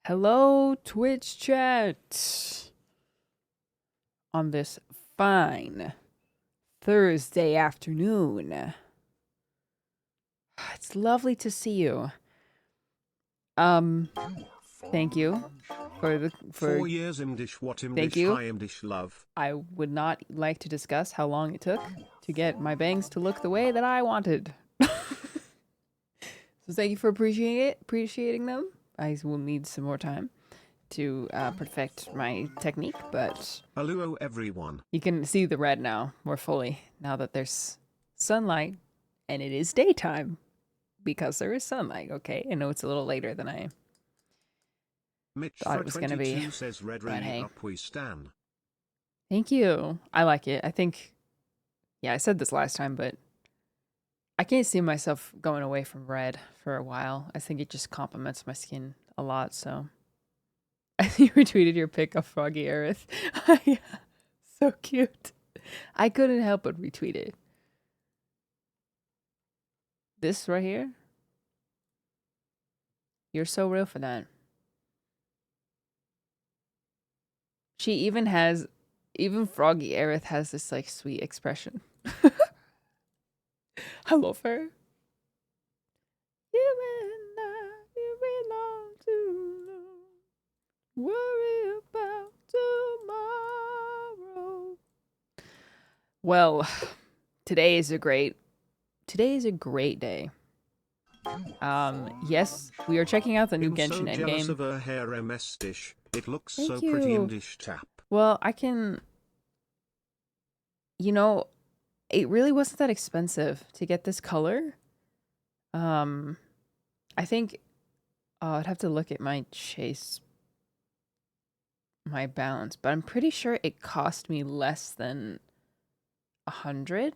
Hello, Twitch chat. On this fine Thursday afternoon. It's lovely to see you. Thank you for 4 years Imdish, what thank Imdish, you. hi Imdish love. I would not like to discuss how long it took to get my bangs to look the way that I wanted. So thank you for appreciating them. I will need some more time to perfect my technique, but Hello everyone. you can see the red now more fully now that there's sunlight and it is daytime because there is sunlight. Okay, I know it's a little later than I Mitch thought for it was going to be, 22 says red but really hey. up we stan. Thank you. I like it. I think, yeah, I said this last time, but I can't see myself going away from red for a while. I think it just complements my skin a lot, so. You retweeted your pic of Froggy Aerith. Yeah, so cute. I couldn't help but retweet it. This right here? You're so real for that. She even has, even Froggy Aerith has this like sweet expression. I love her. You and I, you belong to worry about tomorrow. Well, today is a great day. Yes, we are checking out the new I'm Genshin so jealous endgame. of her hair MS dish. It looks Thank so you. pretty Imdish tap. Well, I can, you know, it really wasn't that expensive to get this color. I think I'd have to look at my balance, but I'm pretty sure it cost me less than 100.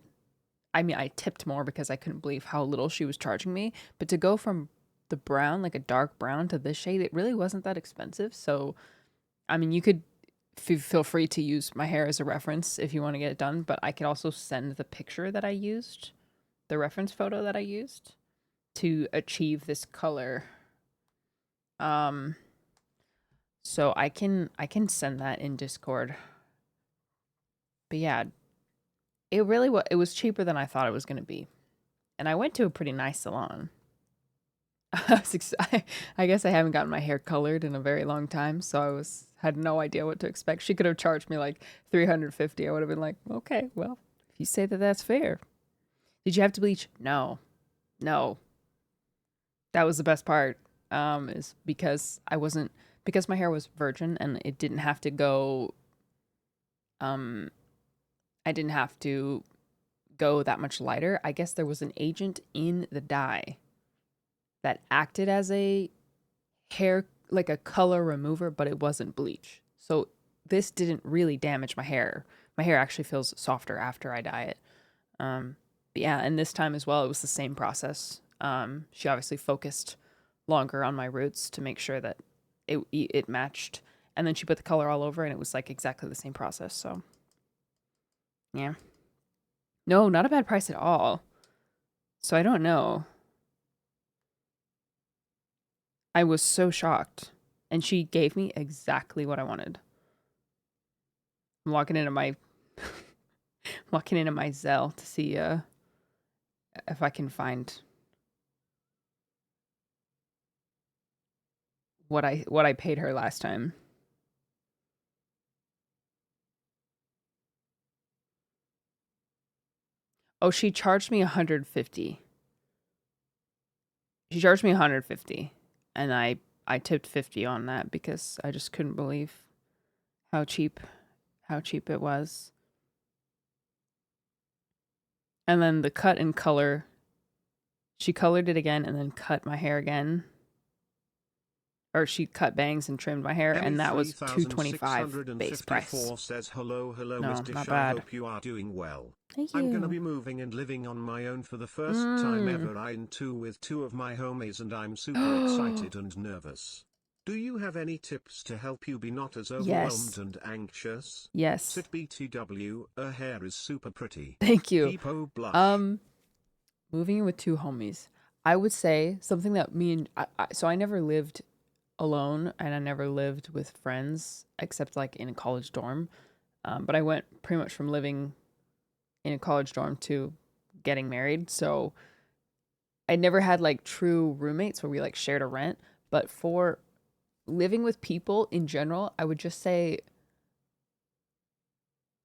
I mean, I tipped more because I couldn't believe how little she was charging me. But to go from the brown, like a dark brown, to this shade, it really wasn't that expensive. So, I mean, you could feel free to use my hair as a reference if you want to get it done. But I could also send the picture that I used, the reference photo that I used to achieve this color. So I can send that in Discord. But yeah, it really was. It was cheaper than I thought it was going to be, and I went to a pretty nice salon. I guess I haven't gotten my hair colored in a very long time, so I had no idea what to expect. She could have charged me like 350. I would have been like, okay, well, if you say that that's fair. Did you have to bleach? No. That was the best part. Is because because my hair was virgin and it didn't have to go. I didn't have to go that much lighter. I guess there was an agent in the dye that acted as a hair, like a color remover, but it wasn't bleach. So this didn't really damage my hair. My hair actually feels softer after I dye it. But yeah, and this time as well, it was the same process. She obviously focused longer on my roots to make sure that it matched, and then she put the color all over, and it was like exactly the same process. So yeah, no, not a bad price at all. So I don't know. I was so shocked. And she gave me exactly what I wanted. I'm walking into my Zelle to see if I can find what I paid her last time. Oh, she charged me 150. She charged me 150, and I tipped 50 on that because I just couldn't believe how cheap it was. And then the cut and color, she colored it again and then cut my hair again. Or she cut bangs and trimmed my hair, and that was $225 base price. Says hello No, Mr. not Shah, bad. hope you are doing well. Thank you. I'm gonna be moving and living on my own for the first time ever. I'm with two of my homies and I'm super excited and nervous. Do you have any tips to help you be not as overwhelmed and anxious? Yes. Sit BTW, her hair is super pretty. Thank you. Peepo blush. Moving in with two homies. I would say something that me and so I never lived alone and I never lived with friends except like in a college dorm. But I went pretty much from living in a college dorm to getting married. So I never had like true roommates where we like shared a rent. But for living with people in general, I would just say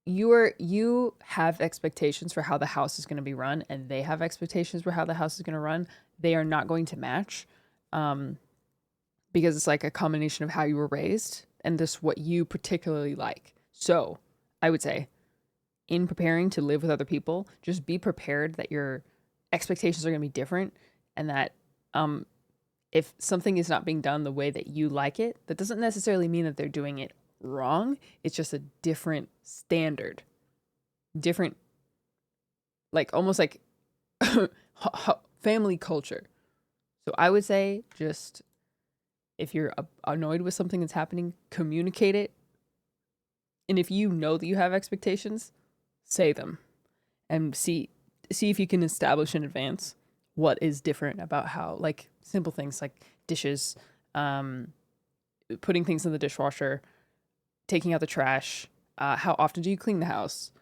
you have expectations for how the house is going to be run and they have expectations for how the house is going to run. They are not going to match. Because it's like a combination of how you were raised and just what you particularly like. So I would say in preparing to live with other people, just be prepared that your expectations are going to be different and that if something is not being done the way that you like it, that doesn't necessarily mean that they're doing it wrong. It's just a different standard. Different, like almost like family culture. So I would say just if you're annoyed with something that's happening, communicate it. And if you know that you have expectations, say them and see if you can establish in advance what is different about how, like simple things like dishes, putting things in the dishwasher, taking out the trash. How often do you clean the house?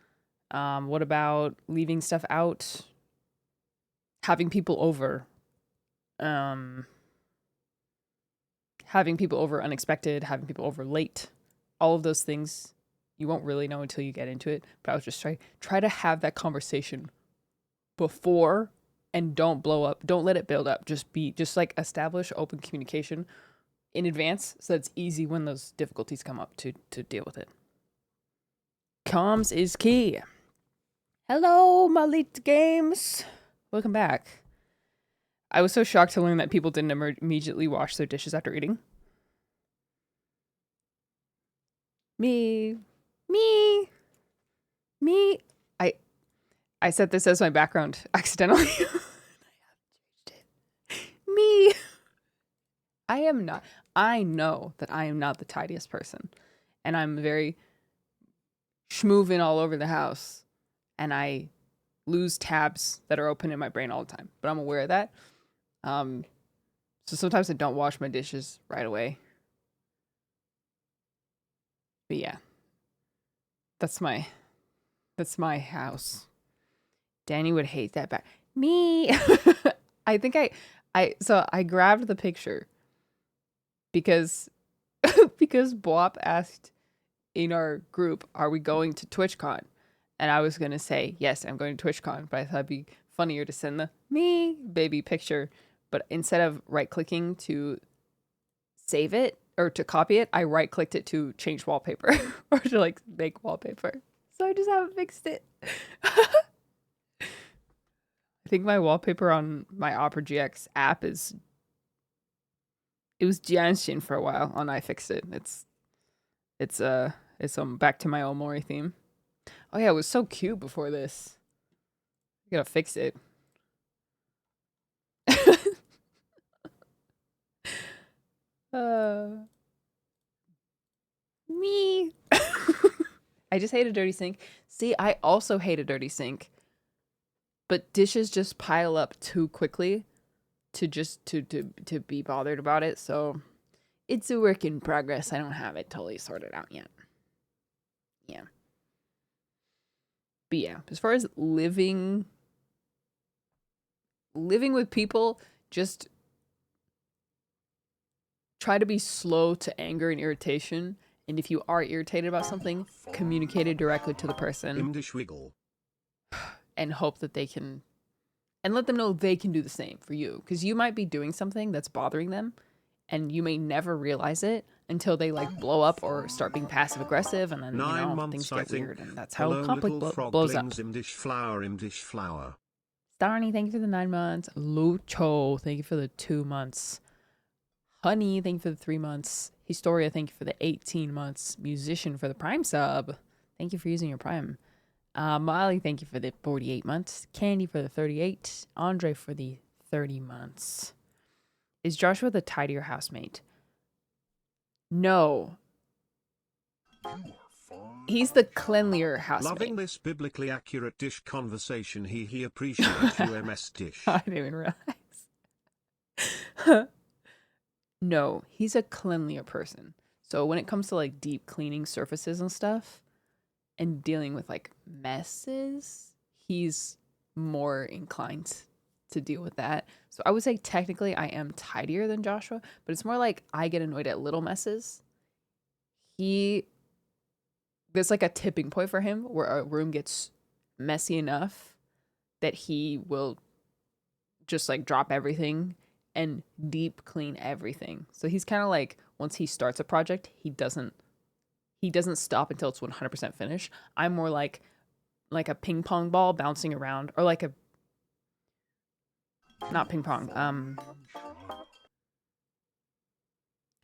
What about leaving stuff out? Having people over. Having people over unexpected, having people over late, all of those things you won't really know until you get into it. But I was just try to have that conversation before and don't blow up. Don't let it build up. Just like establish open communication in advance so it's easy when those difficulties come up to deal with it. Comms is key. Hello, my leaked games. Welcome back. I was so shocked to learn that people didn't immediately wash their dishes after eating. Me. I set this as my background accidentally. Me. I know that I am not the tidiest person. And I'm very schmoovin' all over the house. And I lose tabs that are open in my brain all the time. But I'm aware of that. So sometimes I don't wash my dishes right away. But yeah. That's my house. Danny would hate that back. Me. I think I grabbed the picture because Boap asked in our group, are we going to TwitchCon? And I was going to say, yes, I'm going to TwitchCon, but I thought it'd be funnier to send the me baby picture. But instead of right-clicking to save it or to copy it, I right-clicked it to change wallpaper or to like make wallpaper. So I just haven't fixed it. I think my wallpaper on my Opera GX app it was Jianshin for a while on iFixit. It's back to my Omori theme. Oh yeah, it was so cute before this. I gotta fix it. Me. I just hate a dirty sink. See, I also hate a dirty sink. But dishes just pile up too quickly to be bothered about it. So it's a work in progress. I don't have it totally sorted out yet. Yeah. But yeah, as far as living with people, just try to be slow to anger and irritation. And if you are irritated about something, communicate it directly to the person. And hope that they can, and let them know they can do the same for you. Because you might be doing something that's bothering them, and you may never realize it until they like blow up or start being passive aggressive, and then things get weird, and that's how conflict blows up. Starny, thank you for the 9 months. Lucho, thank you for the 2 months. Honey, thank you for the 3 months. Historia, thank you for the 18 months. Musician for the Prime sub. Thank you for using your Prime. Molly, thank you for the 48 months. Candy for the 38. Andre for the 30 months. Is Joshua the tidier housemate? No. He's the cleanlier housemate. Loving this biblically accurate dish conversation. He appreciates you MS Dish. I didn't even realize. No, he's a cleanlier person. So when it comes to like deep cleaning surfaces and stuff and dealing with like messes, he's more inclined to deal with that. So I would say technically I am tidier than Joshua, but it's more like I get annoyed at little messes. He There's like a tipping point for him where a room gets messy enough that he will just like drop everything and deep clean everything. So he's kind of like, once he starts a project, he doesn't stop until it's 100% finished. I'm more like a ping pong ball bouncing around, or like a, not ping pong,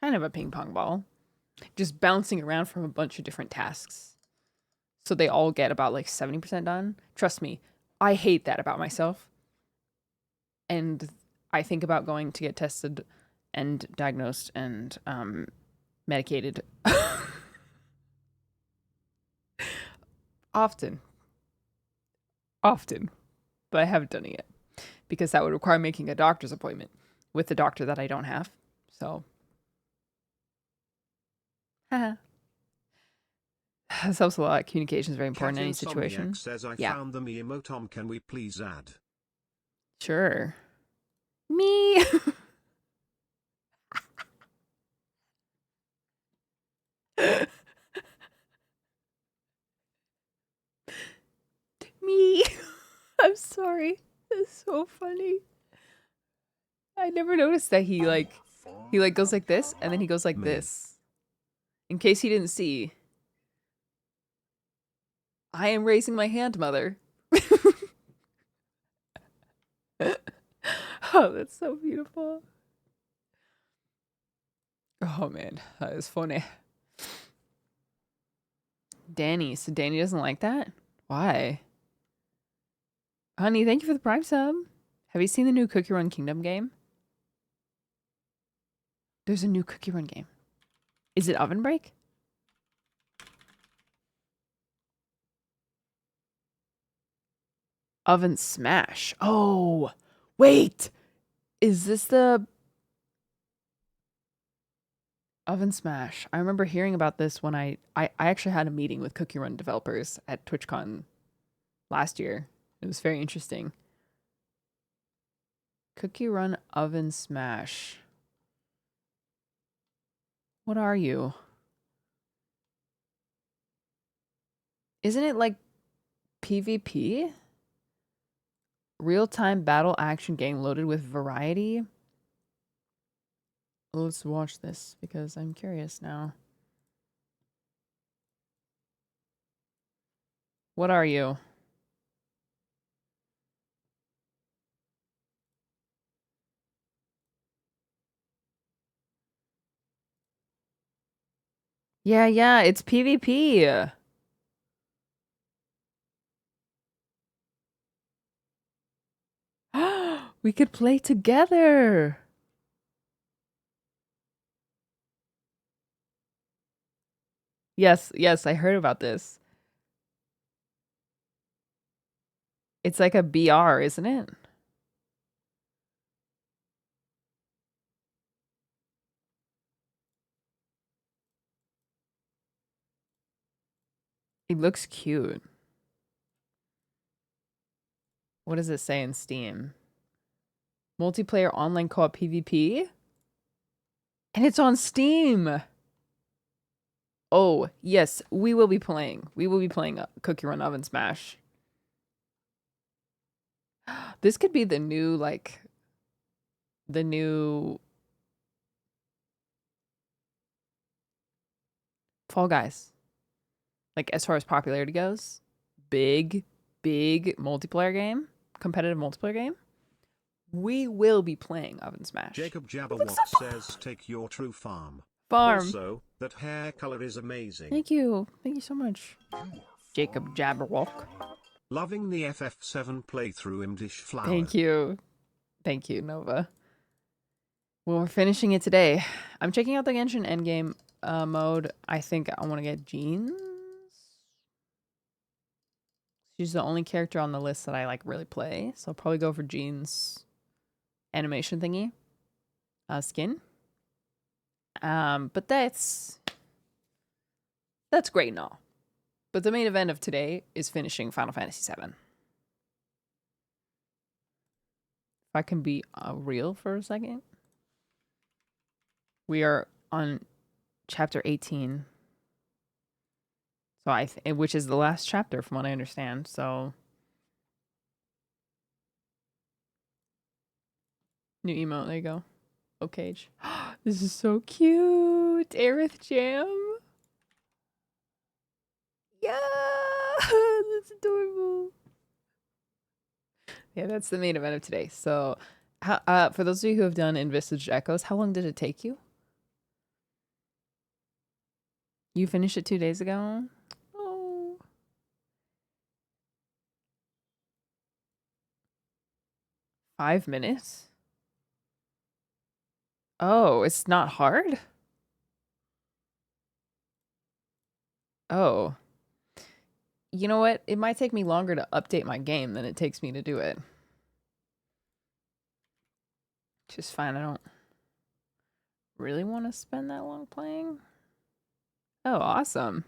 kind of a ping pong ball, just bouncing around from a bunch of different tasks. So they all get about like 70% done. Trust me, I hate that about myself. And I think about going to get tested and diagnosed and medicated often, often, but I haven't done it yet because that would require making a doctor's appointment with the doctor that I don't have. So, haha. This helps a lot. Communication is very Cat important in any Insomniac situation. says I Yeah, found the me emoton. Can we please add? sure. Me. Me. I'm sorry. It's so funny. I never noticed that he goes like this and then he goes like Me. this. In case he didn't see, I am raising my hand, mother. Oh, that's so beautiful. Oh man, that is funny. Danny. So Danny doesn't like that? Why? Honey, thank you for the Prime sub. Have you seen the new Cookie Run Kingdom game? There's a new Cookie Run game. Is it Oven Break? Oven Smash. Oh, wait. Is this the Oven Smash? I remember hearing about this when I actually had a meeting with Cookie Run developers at TwitchCon last year. It was very interesting. Cookie Run Oven Smash. What are you? Isn't it like PvP? Real-time battle action game loaded with variety? Let's watch this because I'm curious now. What are you? Yeah, it's PvP. We could play together. Yes, I heard about this. It's like a BR, isn't it? It looks cute. What does it say in Steam? Multiplayer online co-op PvP? And it's on Steam. Oh, yes, we will be playing. We will be playing Cookie Run Oven Smash. This could be the new, like, the new Fall Guys. Like, as far as popularity goes, big multiplayer game, competitive multiplayer game. We will be playing Oven Smash. Jacob Jabberwock says take your true farm. Also, that hair color is amazing. Thank you so much, Jacob Jabberwock. Loving the FF7 playthrough Imdish Flower. Thank you, Nova. Well, we're finishing it today. I'm checking out the Genshin endgame mode. I think I want to get Jeans. She's the only character on the list that I like really play, so I'll probably go for Jeans animation thingy skin. But that's great and all. But the main event of today is finishing Final Fantasy VII. If I can be real for a second, we are on chapter 18. So which is the last chapter from what I understand. So new emote, there you go. Oh, Cage. This is so cute. Aerith Jam. Yeah, that's adorable. Yeah, that's the main event of today. So, for those of you who have done Envisaged Echoes, how long did it take you? You finished it 2 days ago? Oh. 5 minutes? Oh, it's not hard? Oh. You know what? It might take me longer to update my game than it takes me to do it. Which is fine. I don't really want to spend that long playing. Oh, awesome.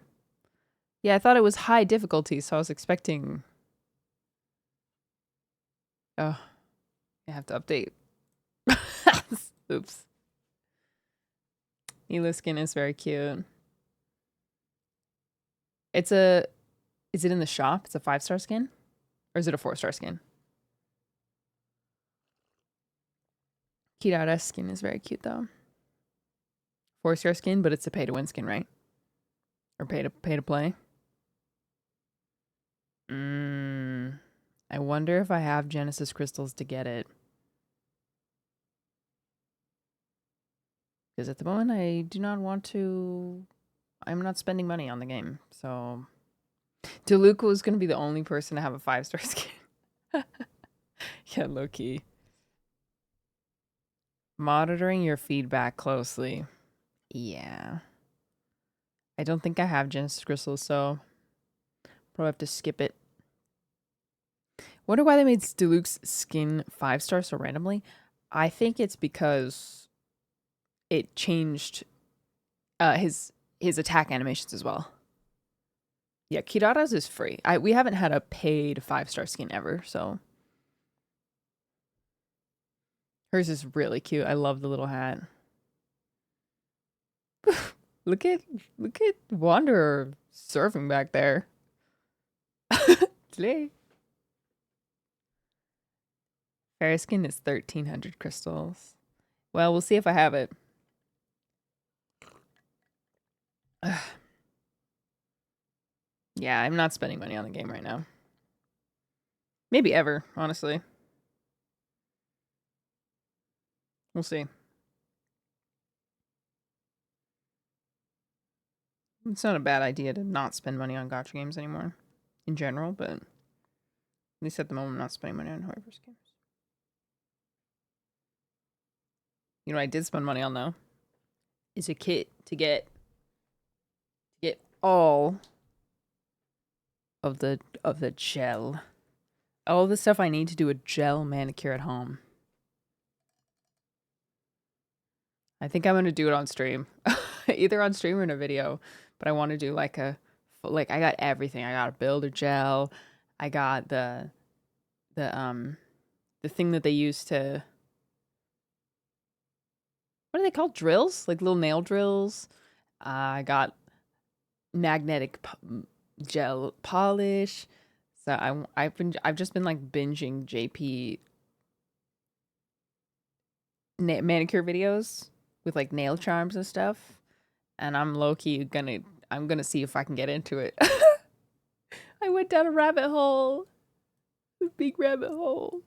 Yeah, I thought it was high difficulty, so I was expecting... Oh, I have to update. Oops. Elo skin is very cute. Is it in the shop? It's a 5-star skin? Or is it a 4-star skin? Kirara's skin is very cute though. 4-star skin, but it's a pay-to-win skin, right? Or pay to play? I wonder if I have Genesis crystals to get it. Because at the moment I do not want to... I'm not spending money on the game, so... DeLuca was going to be the only person to have a 5-star skin. Yeah, low-key. Monitoring your feedback closely. Yeah. I don't think I have Genesis crystals, so... probably have to skip it. Wonder why they made DeLuca's skin 5-star so randomly. I think it's because it changed his attack animations as well. Yeah, Kirara's is free. We haven't had a paid 5-star skin ever, so hers is really cute. I love the little hat. look at Wanderer surfing back there. Slay. Fairy skin is 1,300 crystals. Well, we'll see if I have it. Yeah, I'm not spending money on the game right now. Maybe ever, honestly. We'll see. It's not a bad idea to not spend money on gacha games anymore, in general, but at least at the moment, I'm not spending money on whoever's games. You know what I did spend money on, though? Is a kit to get all of the gel. All the stuff I need to do a gel manicure at home. I think I'm gonna do it on stream. Either on stream or in a video. But I want to do like I got everything. I got a builder gel. I got the thing that they use to... what are they called? Drills? Like little nail drills. I got magnetic gel polish. So I've just been like binging JP manicure videos with like nail charms and stuff, and I'm low-key gonna see if I can get into it. I went down a rabbit hole, a big rabbit hole.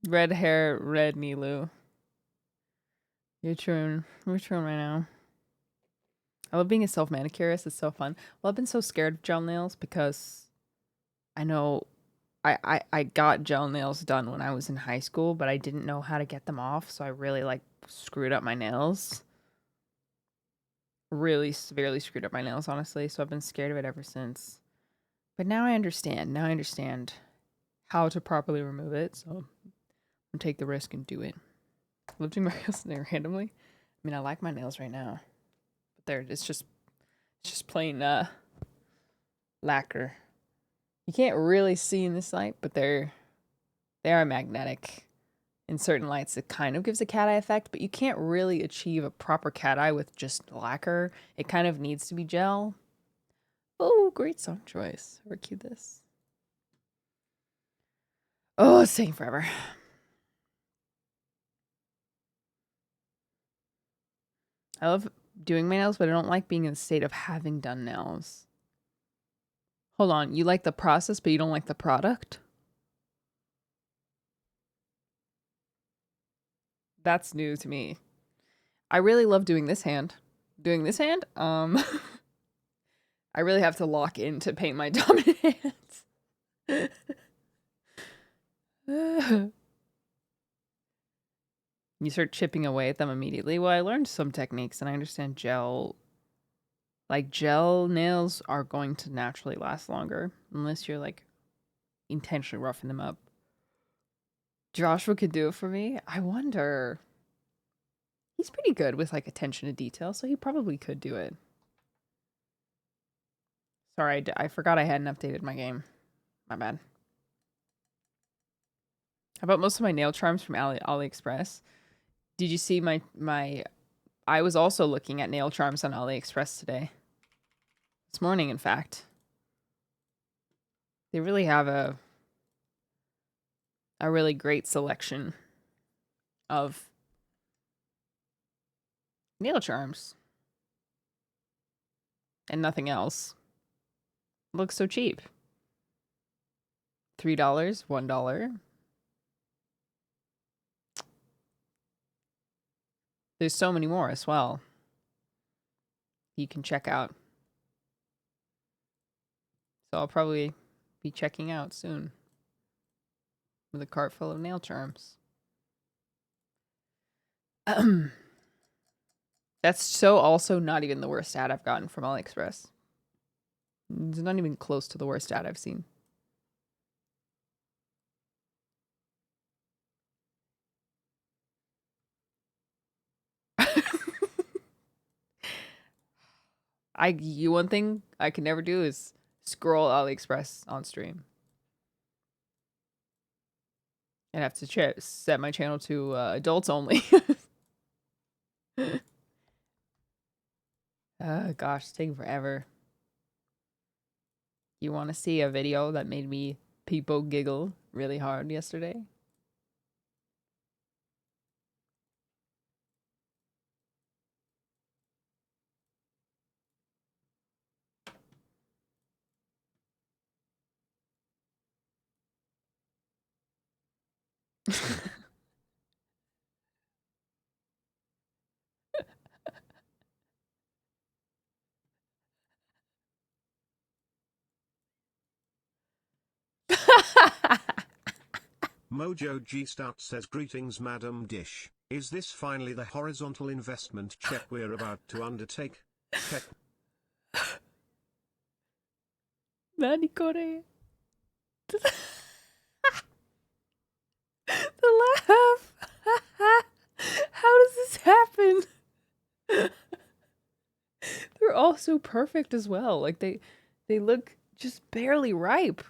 Red hair, red Nilu. You're true. We're true right now. I love being a self-manicurist. It's so fun. Well, I've been so scared of gel nails because I know I got gel nails done when I was in high school, but I didn't know how to get them off, so I really like screwed up my nails. Really severely screwed up my nails, honestly, so I've been scared of it ever since. But now I understand. Now I understand how to properly remove it, so and take the risk and do it. Lifting my nails randomly. I mean, I like my nails right now, but it's just plain lacquer. You can't really see in this light, but they are magnetic. In certain lights, it kind of gives a cat eye effect, but you can't really achieve a proper cat eye with just lacquer. It kind of needs to be gel. Oh, great song choice. Or cue this. Oh, it's taking forever. I love doing my nails, but I don't like being in the state of having done nails. Hold on, you like the process, but you don't like the product? That's new to me. I really love doing this hand. Doing this hand, I really have to lock in to paint my dominant hands. You start chipping away at them immediately. Well, I learned some techniques and I understand gel. Like gel nails are going to naturally last longer unless you're like intentionally roughing them up. Joshua could do it for me. I wonder. He's pretty good with like attention to detail, so he probably could do it. Sorry, I forgot I hadn't updated my game. My bad. How about most of my nail charms from AliExpress? Did you see my I was also looking at nail charms on AliExpress today. This morning, in fact. They really have a really great selection of nail charms. And nothing else. It looks so cheap. $3, $1. There's so many more as well. You can check out. So I'll probably be checking out soon. With a cart full of nail charms. That's so also not even the worst ad I've gotten from AliExpress. It's not even close to the worst ad I've seen. One thing I can never do is scroll AliExpress on stream. I'd have to set my channel to adults only. Oh gosh, it's taking forever. You want to see a video that made me people giggle really hard yesterday? Mojo G Stout says, greetings Madam Dish. Is this finally the horizontal investment check we're about to undertake? Check. Nani kore? The laugh. How does this happen? They're all so perfect as well. Like they look just barely ripe.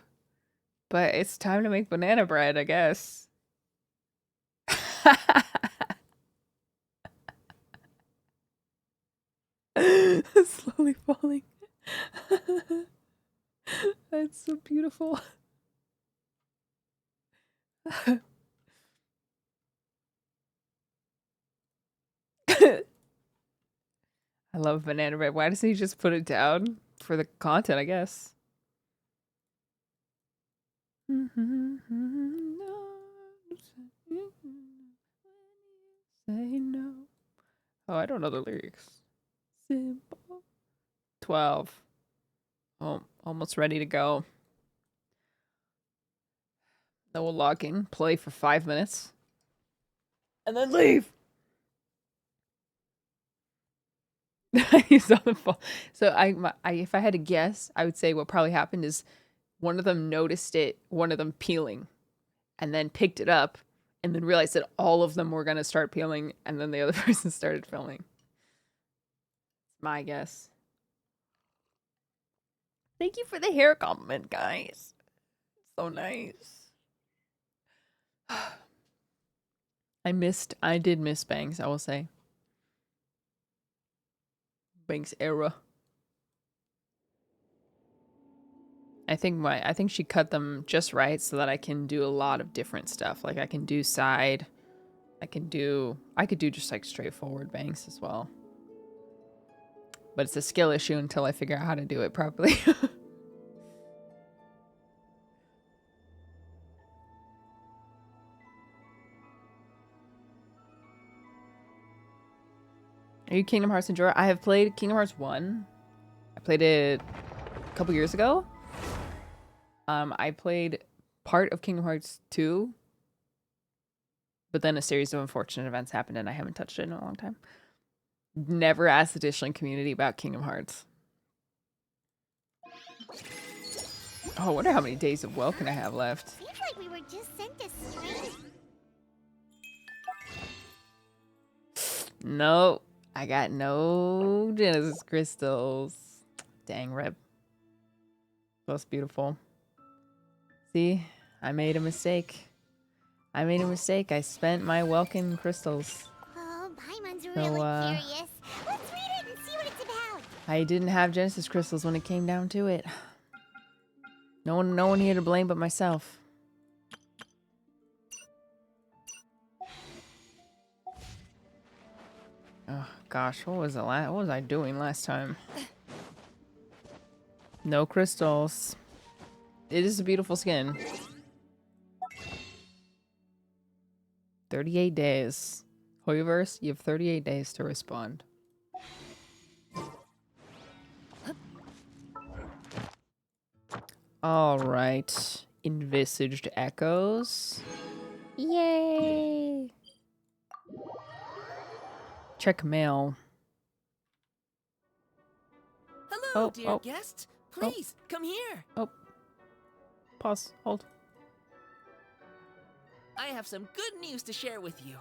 But it's time to make banana bread, I guess. Slowly falling. That's so beautiful. I love banana bread. Why doesn't he just put it down for the content, I guess? Say no. Oh, I don't know the lyrics. Simple. 12. Oh, almost ready to go. Then we'll log in, play for 5 minutes, and then leave. He's on the phone. So if I had to guess, I would say what probably happened is one of them noticed it, one of them peeling, and then picked it up and then realized that all of them were going to start peeling, and then the other person started filming. My guess. Thank you for the hair compliment, guys. So nice. I did miss Banks, I will say. Banks era. I think she cut them just right so that I can do a lot of different stuff. Like I can do side. I could do just like straightforward bangs as well. But it's a skill issue until I figure out how to do it properly. Are you Kingdom Hearts enjoyer? I have played Kingdom Hearts 1. I played it a couple years ago. I played part of Kingdom Hearts 2. But then a series of unfortunate events happened and I haven't touched it in a long time. Never asked the Dishling community about Kingdom Hearts. Oh, I wonder how many days of Welkin I have left. Seems like we were just sent astray. No, I got no Genesis crystals. Dang, Rip. That's beautiful. See, I made a mistake. I spent my Welkin crystals. Oh, Paimon's really curious. Let's read it and see what it's about. I didn't have Genesis crystals when it came down to it. No one here to blame but myself. Oh gosh, what was I doing last time? No crystals. It is a beautiful skin. 38 days. Hoyoverse, you have 38 days to respond. Alright. Envisaged echoes. Yay! Check mail. Hello, dear guests. Please, come here. Oh. Pause. Hold. I have some good news to share with you.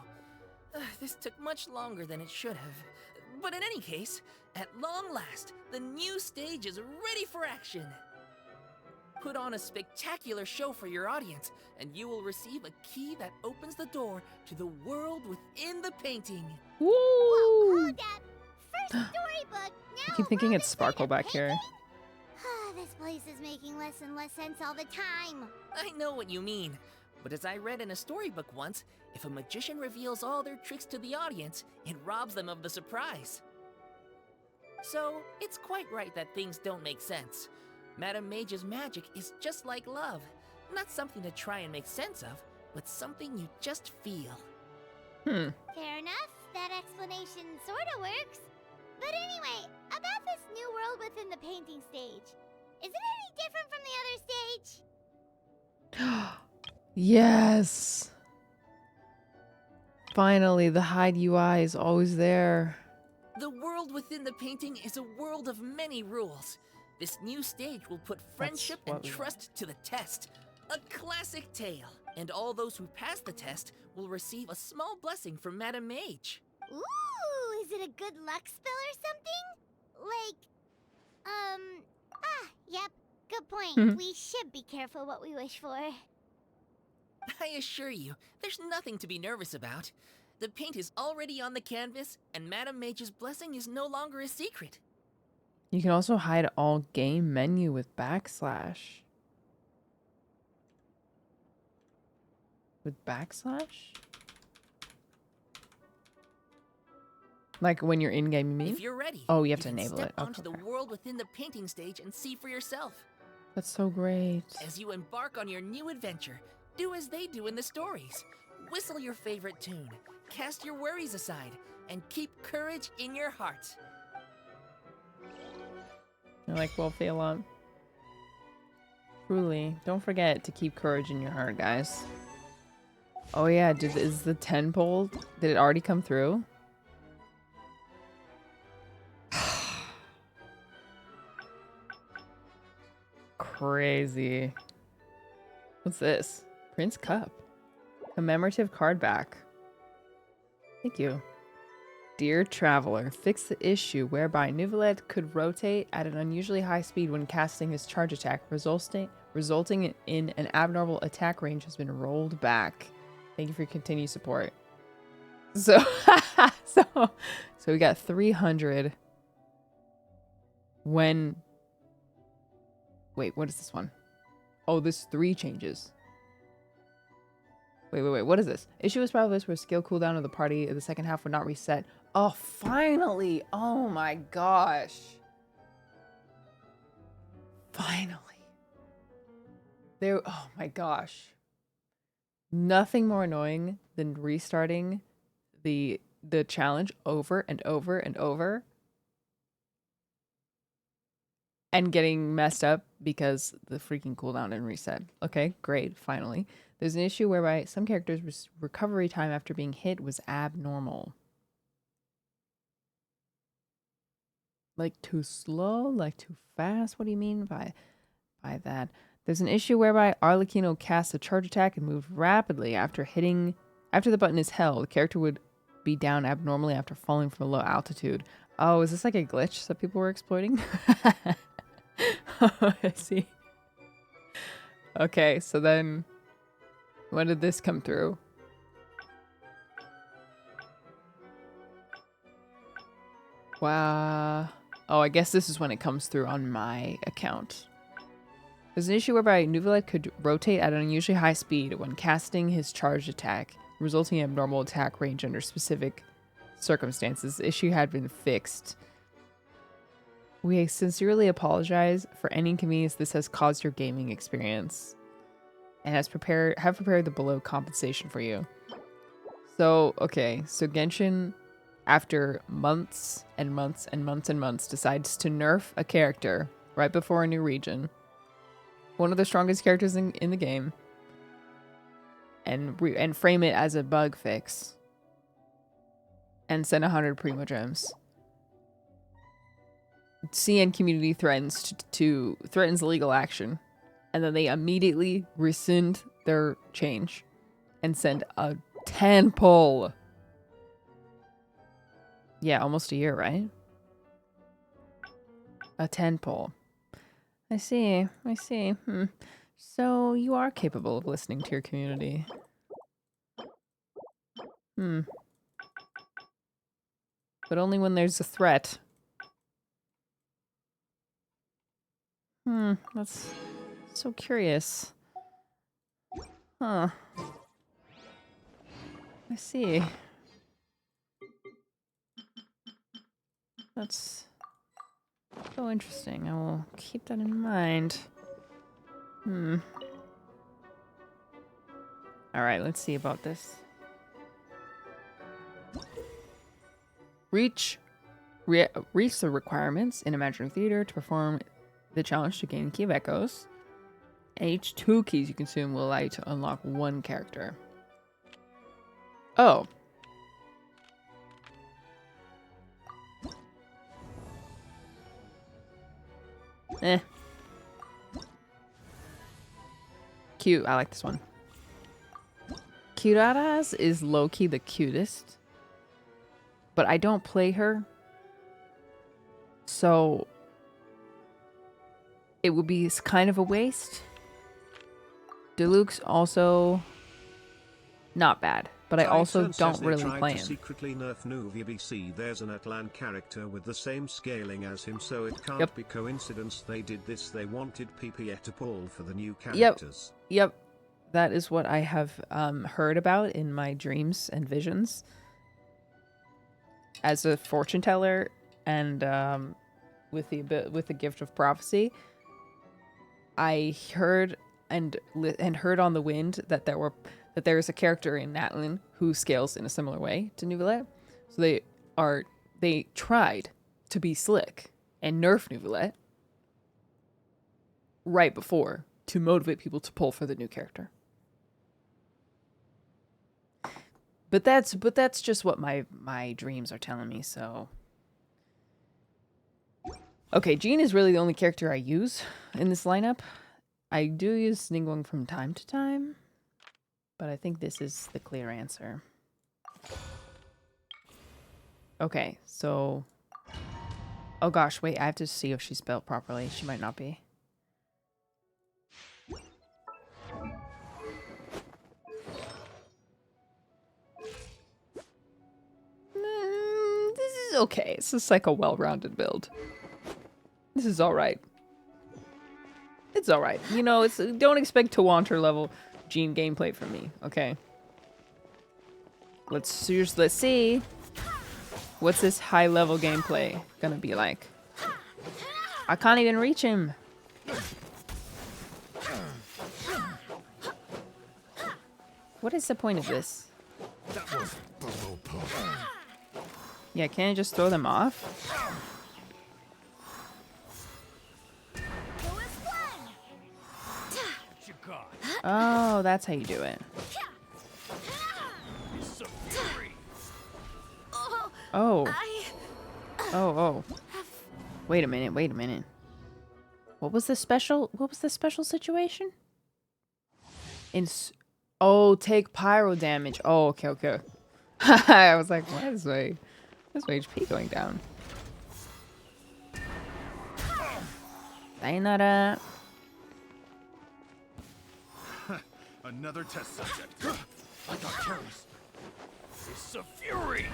This took much longer than it should have. But in any case, at long last, the new stage is ready for action. Put on a spectacular show for your audience, and you will receive a key that opens the door to the world within the painting. Woo! Whoa, hold up. First storybook, now I keep thinking it's Sparkle back here. This place is making less and less sense all the time. I know what you mean. But as I read in a storybook once, if a magician reveals all their tricks to the audience, it robs them of the surprise. So, it's quite right that things don't make sense. Madame Mage's magic is just like love. Not something to try and make sense of, but something you just feel. Fair enough. That explanation sorta works. But anyway, about this new world within the painting stage. Is it any different from the other stage? Yes. Finally, the hide UI is always there. The world within the painting is a world of many rules. This new stage will put friendship and trust to the test. A classic tale. And all those who pass the test will receive a small blessing from Madame Mage. Ooh, is it a good luck spell or something? Like, yep, good point. We should be careful what we wish for. I assure you, there's nothing to be nervous about. The paint is already on the canvas, and Madame Mage's blessing is no longer a secret. You can also hide all game menu with backslash. With backslash? Like when you're in game, you mean? If you're ready, oh, you have to enable step it. onto Okay. the world within the painting stage and see for yourself. That's so great. As you embark on your new adventure, do as they do in the stories. Whistle your favorite tune, cast your worries aside, and keep courage in your heart. I like Wolfie a lot. Truly, don't forget to keep courage in your heart, guys. Oh yeah, is the 10 poll? Did it already come through? Crazy. What's this? Prince Cup. Commemorative card back. Thank you. Dear Traveler, fix the issue whereby Neuvillette could rotate at an unusually high speed when casting his charge attack, resulting in an abnormal attack range has been rolled back. Thank you for your continued support. So, so we got 300 when... Wait, what is this one? Oh, this 3 changes. Wait, what is this? Issue was probably this where skill cooldown of the party in the second half would not reset. Oh, finally! Oh my gosh. Finally. There, oh my gosh. Nothing more annoying than restarting the challenge over and over and over and getting messed up because the freaking cooldown didn't reset. Okay, great, finally. There's an issue whereby some characters' recovery time after being hit was abnormal. Like too slow? Like too fast? What do you mean by that? There's an issue whereby Arlecchino casts a charge attack and moves rapidly after the button is held. The character would be down abnormally after falling from a low altitude. Oh, is this like a glitch that people were exploiting? I see. Okay, so then when did this come through? Wow. Oh, I guess this is when it comes through on my account. There's an issue whereby Neuvillette could rotate at an unusually high speed when casting his charged attack, resulting in abnormal attack range under specific circumstances. The issue had been fixed. We sincerely apologize for any inconvenience this has caused your gaming experience, and have prepared the below compensation for you. So, okay, so Genshin, after months and months and months and months, decides to nerf a character right before a new region. One of the strongest characters in the game. And frame it as a bug fix. And send 100 Primo Gems. CN community threatens legal action. And then they immediately rescind their change. And send a 10 pull. Yeah, almost a year, right? A 10 pull. I see. So you are capable of listening to your community. But only when there's a threat. That's so curious. Huh. I see. That's so interesting. I will keep that in mind. Alright, let's see about this. Reach the requirements in Imaginary Theater to perform the challenge to gain Key of Echoes. And each 2 keys you consume will allow you to unlock 1 character. Oh. Cute. I like this one. Curaras is low-key the cutest. But I don't play her. So it would be kind of a waste. Deluxe also not bad. But I also don't really play him. Secretly nerf NuVBC. There's an Atlan character with the same scaling as him, so it can't be coincidence they did this. They wanted PPE to pull for the new characters. Yep. That is what I have heard about in my dreams and visions. As a fortune teller and with the gift of prophecy, I heard and heard on the wind that there is a character in Atlan who scales in a similar way to Neuvillette. So they tried to be slick and nerf Neuvillette right before to motivate people to pull for the new character. But that's just what my dreams are telling me, so. Okay, Jean is really the only character I use in this lineup. I do use Ningguang from time to time. But I think this is the clear answer. Okay, so... Oh gosh, wait, I have to see if she's spelled properly. She might not be. This is okay. This is like a well-rounded build. This is alright. It's alright. You know, it's don't expect Tawanter level Gene gameplay from me, okay? Let's see. What's this high level gameplay gonna be like? I can't even reach him. What is the point of this? Yeah, can't I just throw them off? Oh, that's how you do it. Oh. Oh. Wait a minute. What was the special situation? Oh, take pyro damage. Oh, okay. I was like, why is my HP going down? Sayonara. Another test subject. I got careless. It's a fury.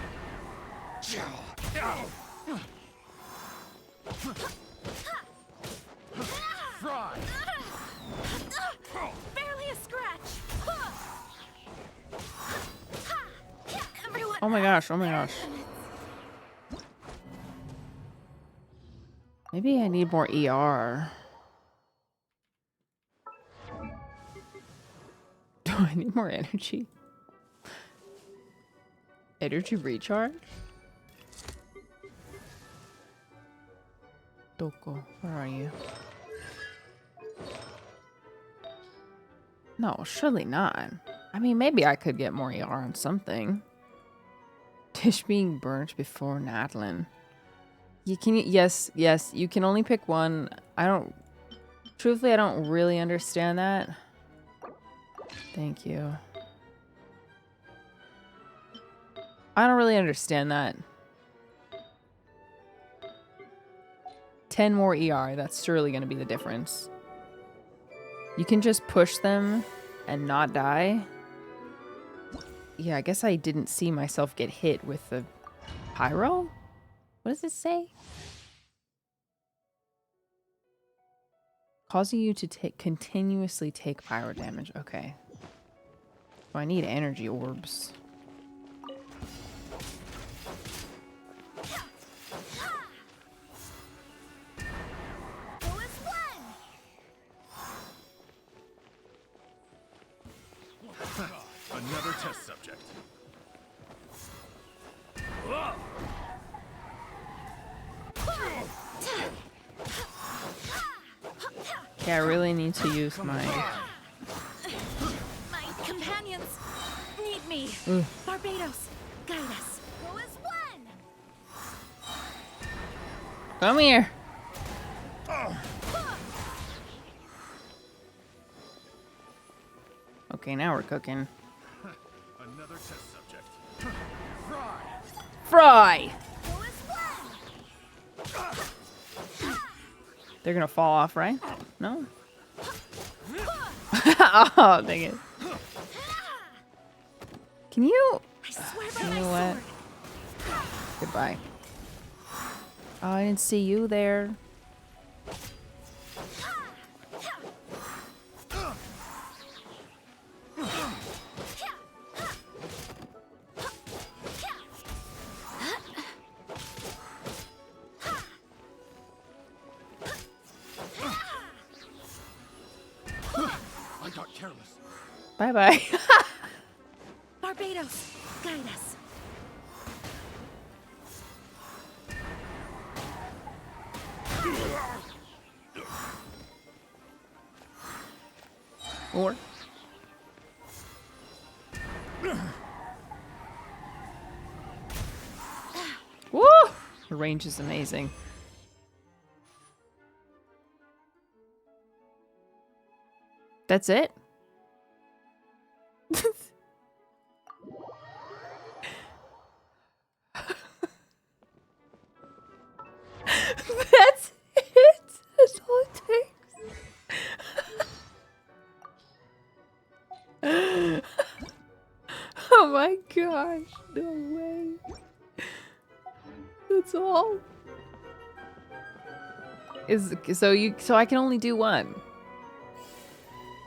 Fry. Barely a scratch. Everyone. Oh my gosh. Maybe I need more ER. Do I need more energy? Energy recharge? Doko, where are you? No, surely not. I mean, maybe I could get more ER on something. Dish being burnt before Natlin. Yes, you can only pick one. Truthfully, I don't really understand that. Thank you. I don't really understand that. 10 more ER, that's surely going to be the difference. You can just push them and not die. Yeah, I guess I didn't see myself get hit with the pyro? What does it say? Causing you to continuously take pyro damage. Okay. So I need energy orbs. Another test subject. Okay, I really need to use my... My companions need me. Barbados, guide us. Go as one. Come here. Okay, now we're cooking. Another test subject. Fry! Go as one. They're gonna fall off, right? No? Oh, dang it. Can you... I swear by You my know what? sword. Goodbye. Oh, I didn't see you there. I got careless. Bye-bye. Barbados, guide us. Or... Woo! The range is amazing. That's it? That's it. That's all it takes. Oh my gosh. No way. That's all. So I can only do one.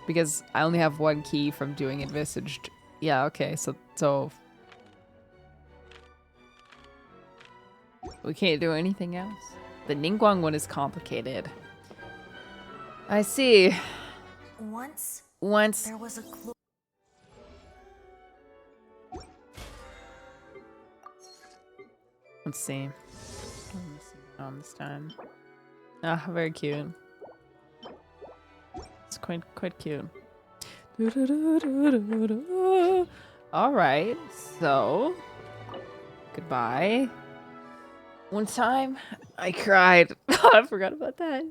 Because I only have one key from doing Envisaged. Yeah, okay, so we can't do anything else. The Ningguang one is complicated. I see. Once there was a clue. Let's see. This time. Ah, very cute. It's quite cute. All right, so goodbye. One time I cried. I forgot about that.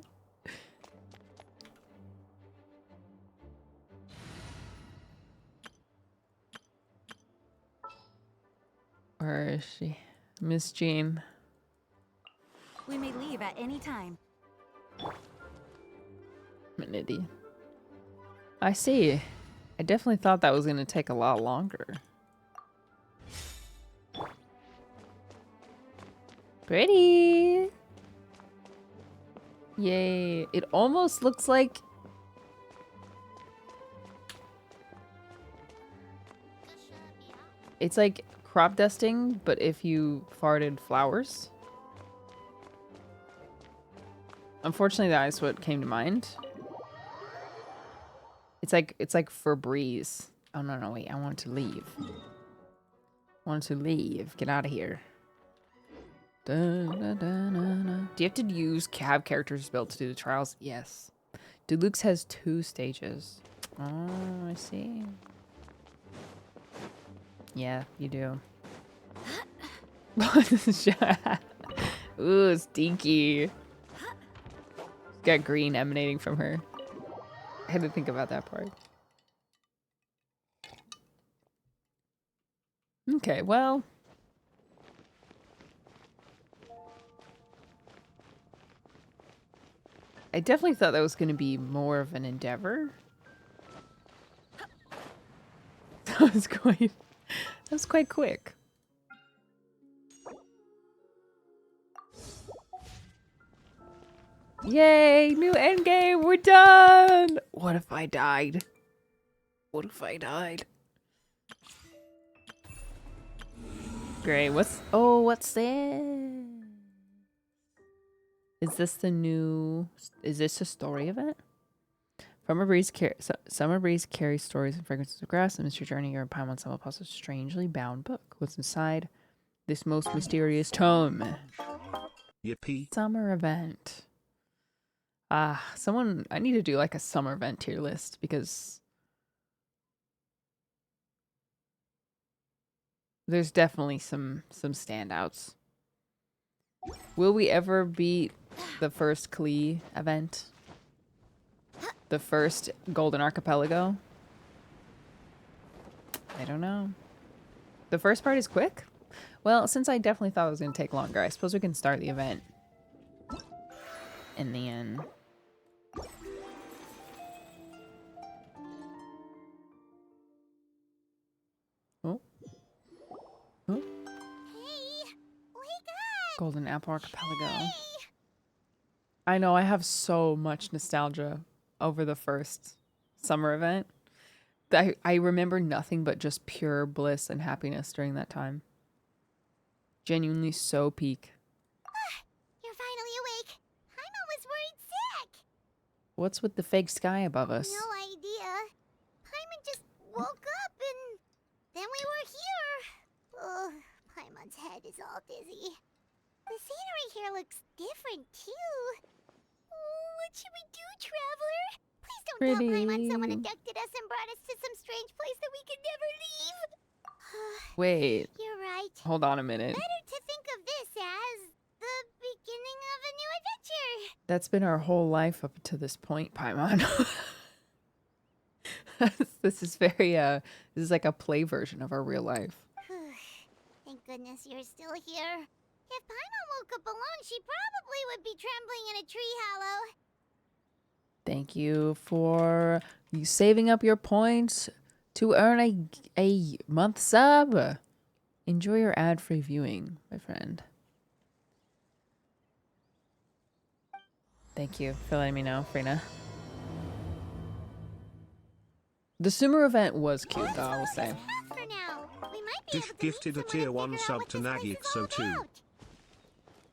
Where is she? Miss Jean. We may leave at any time. Minity. I see. I definitely thought that was going to take a lot longer. Pretty. Yay. It almost looks like... It's like crop dusting, but if you farted flowers. Unfortunately, that is what came to mind. It's like Febreze. Oh no, wait, I want to leave. Get out of here. Do you have to have characters built to do the trials? Yes. Deluxe has 2 stages. Oh, I see. Yeah, you do. Ooh, stinky. Got green emanating from her. I had to think about that part. Okay, well. I definitely thought that was going to be more of an endeavor. That was quite quick. Yay, new endgame, we're done! What if I died? What if I died? Great, what's this? Is this a story event? Summer Breeze carries stories and fragrances of grass and Mr. Journey, your Paimon Summer Plus a strangely bound book. What's inside this most mysterious tome? Yippee. Summer event. I need to do like a summer event tier list because there's definitely some standouts. Will we ever beat the first Klee event? The first Golden Archipelago? I don't know. The first part is quick? Well, since I definitely thought it was going to take longer, I suppose we can start the event. And then... Oh. Hey, wake up! Golden Apple Archipelago. Hey. I know, I have so much nostalgia over the first summer event. I remember nothing but just pure bliss and happiness during that time. Genuinely so peak. You're finally awake. Paimon was worried sick. What's with the fake sky above us? No idea. Paimon just woke up and then we were here. Oh, Paimon's head is all dizzy. The scenery here looks different too. Oh, what should we do, traveler? Please don't tell Paimon someone abducted us and brought us to some strange place that we could never leave. Wait, You're right. hold on a minute. Better to think of this as the beginning of a new adventure. That's been our whole life up to this point, Paimon. This is very, this is like a play version of our real life. Thank goodness you're still here. If Paimon woke up alone, she probably would be trembling in a tree hollow. Thank you for you saving up your points to earn a month sub. Enjoy your ad-free viewing, my friend. Thank you for letting me know, Frina. The Sumer event was cute, though, I will say. For now, we might be Diff able to gifted a meet tier someone 1 and figure out sub what to this place is all Nagixo2. about.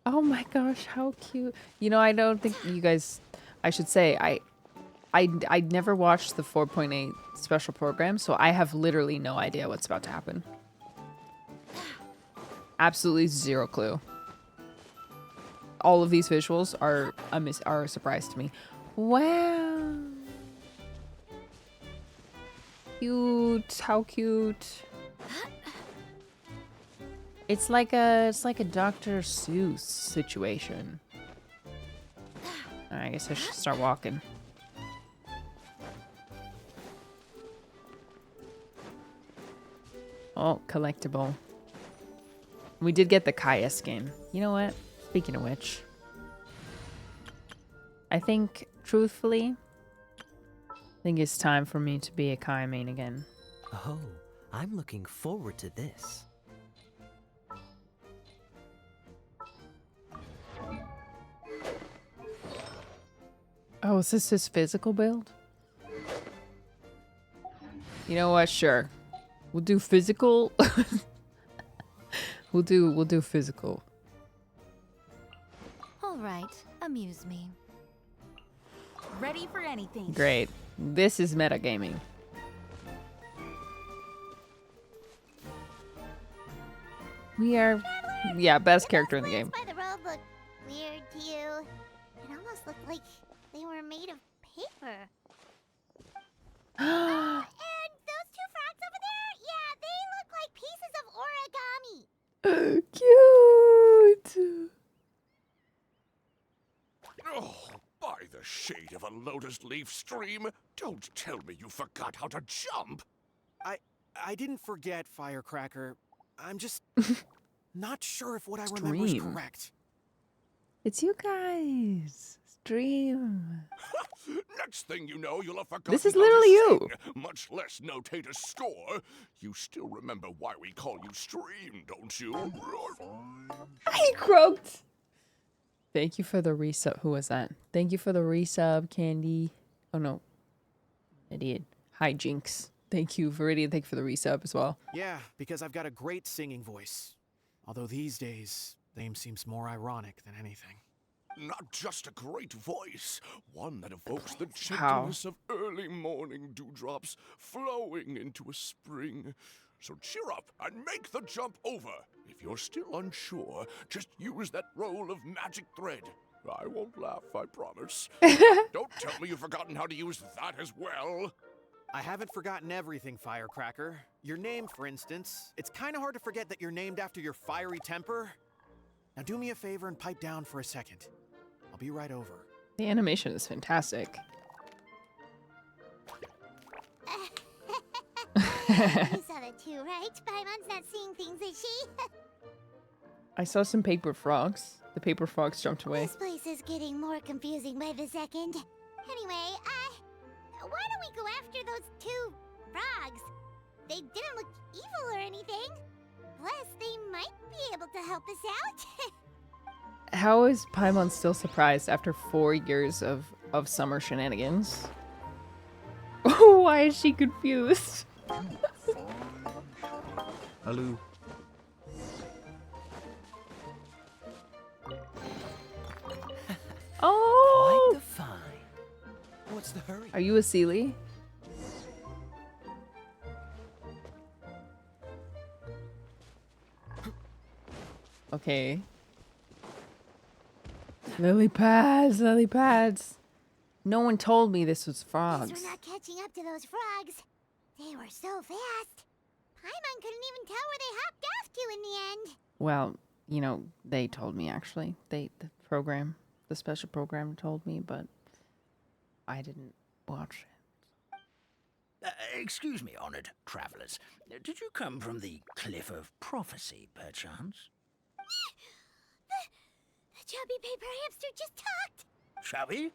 Oh my gosh, how cute. You know, I don't think you guys... I should say, I never watched the 4.8 special program, so I have literally no idea what's about to happen. Absolutely zero clue. All of these visuals are a surprise to me. Wow. Cute. How cute. It's like a Dr. Seuss situation. I guess I should start walking. Oh, collectible. We did get the Kaya skin. You know what? Speaking of which, I think, truthfully, it's time for me to be a Kaya main again. Oh, I'm looking forward to this. Oh, is this his physical build? You know what? Sure. We'll do physical. we'll do physical. All right, amuse me. Ready for anything. Great. This is metagaming. We are, yeah, best character in the game. By the road look weird to you. It almost looked like they were made of paper. And those two frogs over there, yeah, they look like pieces of origami. Cute. Oh, by the shade of a lotus leaf stream, don't tell me you forgot how to jump. I didn't forget, Firecracker. I'm just not sure if what I remember is Stream. correct. It's you guys. Stream. Next thing you know, you'll have forgotten This is how to literally you. sing, much less notate a score. You still remember why we call you Stream, don't you? I croaked. Thank you for the resub. Who was that? Thank you for the resub, Candy. Oh no. Idiot. Hi, Jinx. Thank you, Viridian. Thank you for the resub as well. Yeah, because I've got a great singing voice. Although these days, name seems more ironic than anything. Not just a great voice, one that evokes the How? gentleness of early morning dewdrops flowing into a spring. So cheer up and make the jump over. If you're still unsure, just use that roll of magic thread. I won't laugh, I promise. Don't tell me you've forgotten how to use that as well. I haven't forgotten everything, Firecracker. Your name, for instance. It's kind of hard to forget that you're named after your fiery temper. Now do me a favor and pipe down for a second. I'll be right over. The animation is fantastic. You saw that too, right? Paimon's not seeing things, is she? I saw some paper frogs. The paper frogs jumped away. This place is getting more confusing by the second. Anyway, why don't we go after those two frogs? They didn't look evil or anything. Plus, they might be able to help us out. How is Paimon still surprised after 4 years of summer shenanigans? Why is she confused? Hello. Oh! Quite the find. What's the hurry? Are you a Sealy? Okay. Lily pads, lily pads. No one told me this was Guess frogs. we're not catching up to those frogs. They were so fast. Paimon couldn't even tell where they hopped off to in the end. Well, you know, they told me actually. The special program told me, but I didn't watch it. Excuse me, honored travelers. Did you come from the Cliff of Prophecy, perchance? chubby paper hamster just talked. Chubby?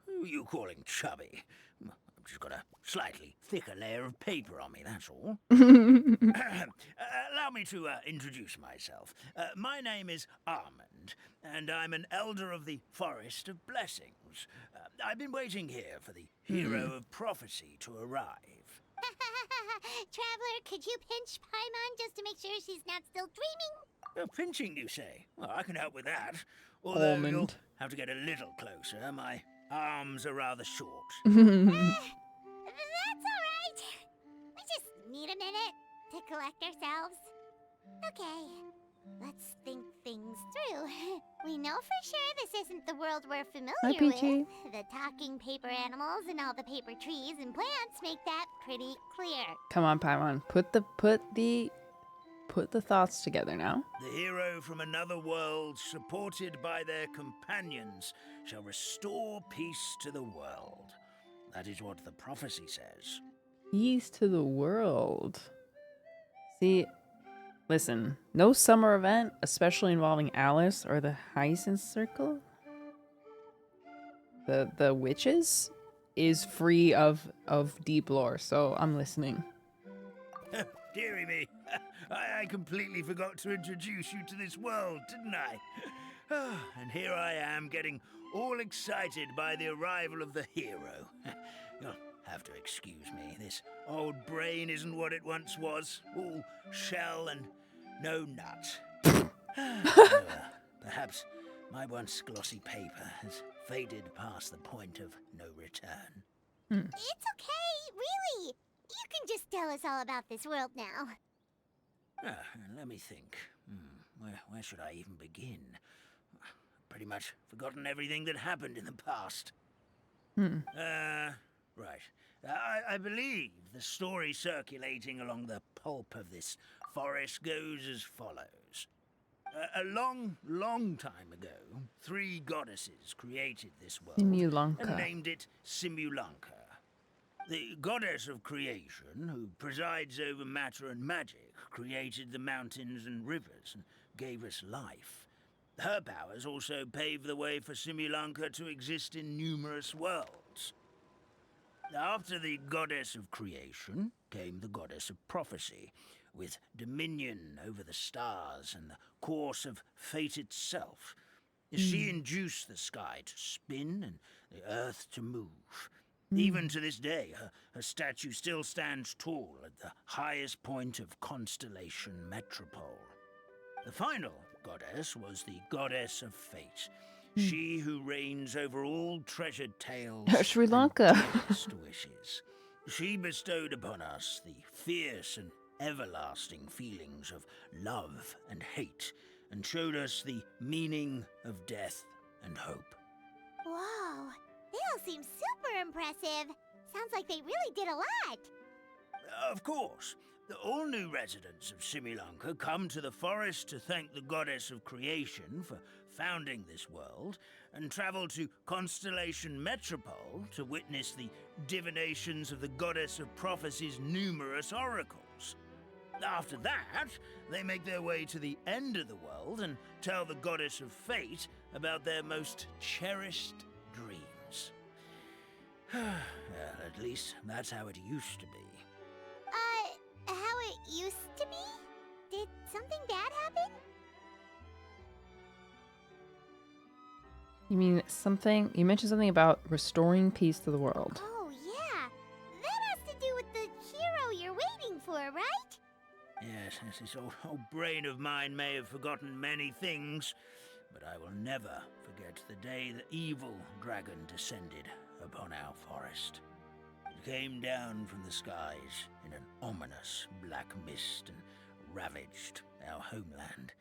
Who are you calling chubby? I've just got a slightly thicker layer of paper on me, that's all. Allow me to introduce myself. My name is Almond, and I'm an elder of the Forest of Blessings. I've been waiting here for the hero of prophecy to arrive. Traveler, could you pinch Paimon just to make sure she's not still dreaming? Pinching, you say? Well, I can help with that. Although you'll Almond. have to get a little closer. My arms are rather short. That's alright. We just need a minute to collect ourselves. Okay, let's think things through. We know for sure this isn't the world we're familiar Hi, Peachy. with. The talking paper animals and all the paper trees and plants make that pretty clear. Come on, Paimon. Put the thoughts together now. The hero from another world, supported by their companions, shall restore peace to the world. That is what the prophecy says. Peace to the world. See, listen, no summer event, especially involving Alice or the Hyacinth Circle, the witches, is free of deep lore, so I'm listening. Dearie me, I completely forgot to introduce you to this world, didn't I? And here I am, getting all excited by the arrival of the hero. You'll have to excuse me. This old brain isn't what it once was. All shell and no nut. Perhaps my once glossy paper has faded past the point of no return. It's okay, really. You can just tell us all about this world now. Let me think. Where should I even begin? Pretty much forgotten everything that happened in the past. Right. I believe the story circulating along the pulp of this forest goes as follows. A long, long time ago, 3 goddesses created this world and Simulanka. named it Simulanka. The goddess of creation, who presides over matter and magic, created the mountains and rivers and gave us life. Her powers also paved the way for Simulanka to exist in numerous worlds. After the goddess of creation came the goddess of prophecy, with dominion over the stars and the course of fate itself. She induced the sky to spin and the earth to move. Even to this day, her statue still stands tall at the highest point of Constellation Metropole. The final goddess was the goddess of fate, she who reigns over all treasured tales Sri Lanka. and deepest wishes. She bestowed upon us the fierce and everlasting feelings of love and hate, and showed us the meaning of death and hope. Whoa, they all seem super impressive. Sounds like they really did a lot. Of course, all new residents of Simulanka come to the forest to thank the goddess of creation for founding this world, and travel to Constellation Metropole to witness the divinations of the goddess of prophecy's numerous oracles. After that, they make their way to the end of the world and tell the goddess of fate about their most cherished dreams. At least that's how it used to be. How it used to be? Did something bad happen? You mean something? You mentioned something about restoring peace to the world. Oh, yeah. That has to do with the hero you're waiting for, right? Yes, this old brain of mine may have forgotten many things, but I will never forget the day the evil dragon descended upon our forest. It came down from the skies in an ominous black mist and ravaged our homeland.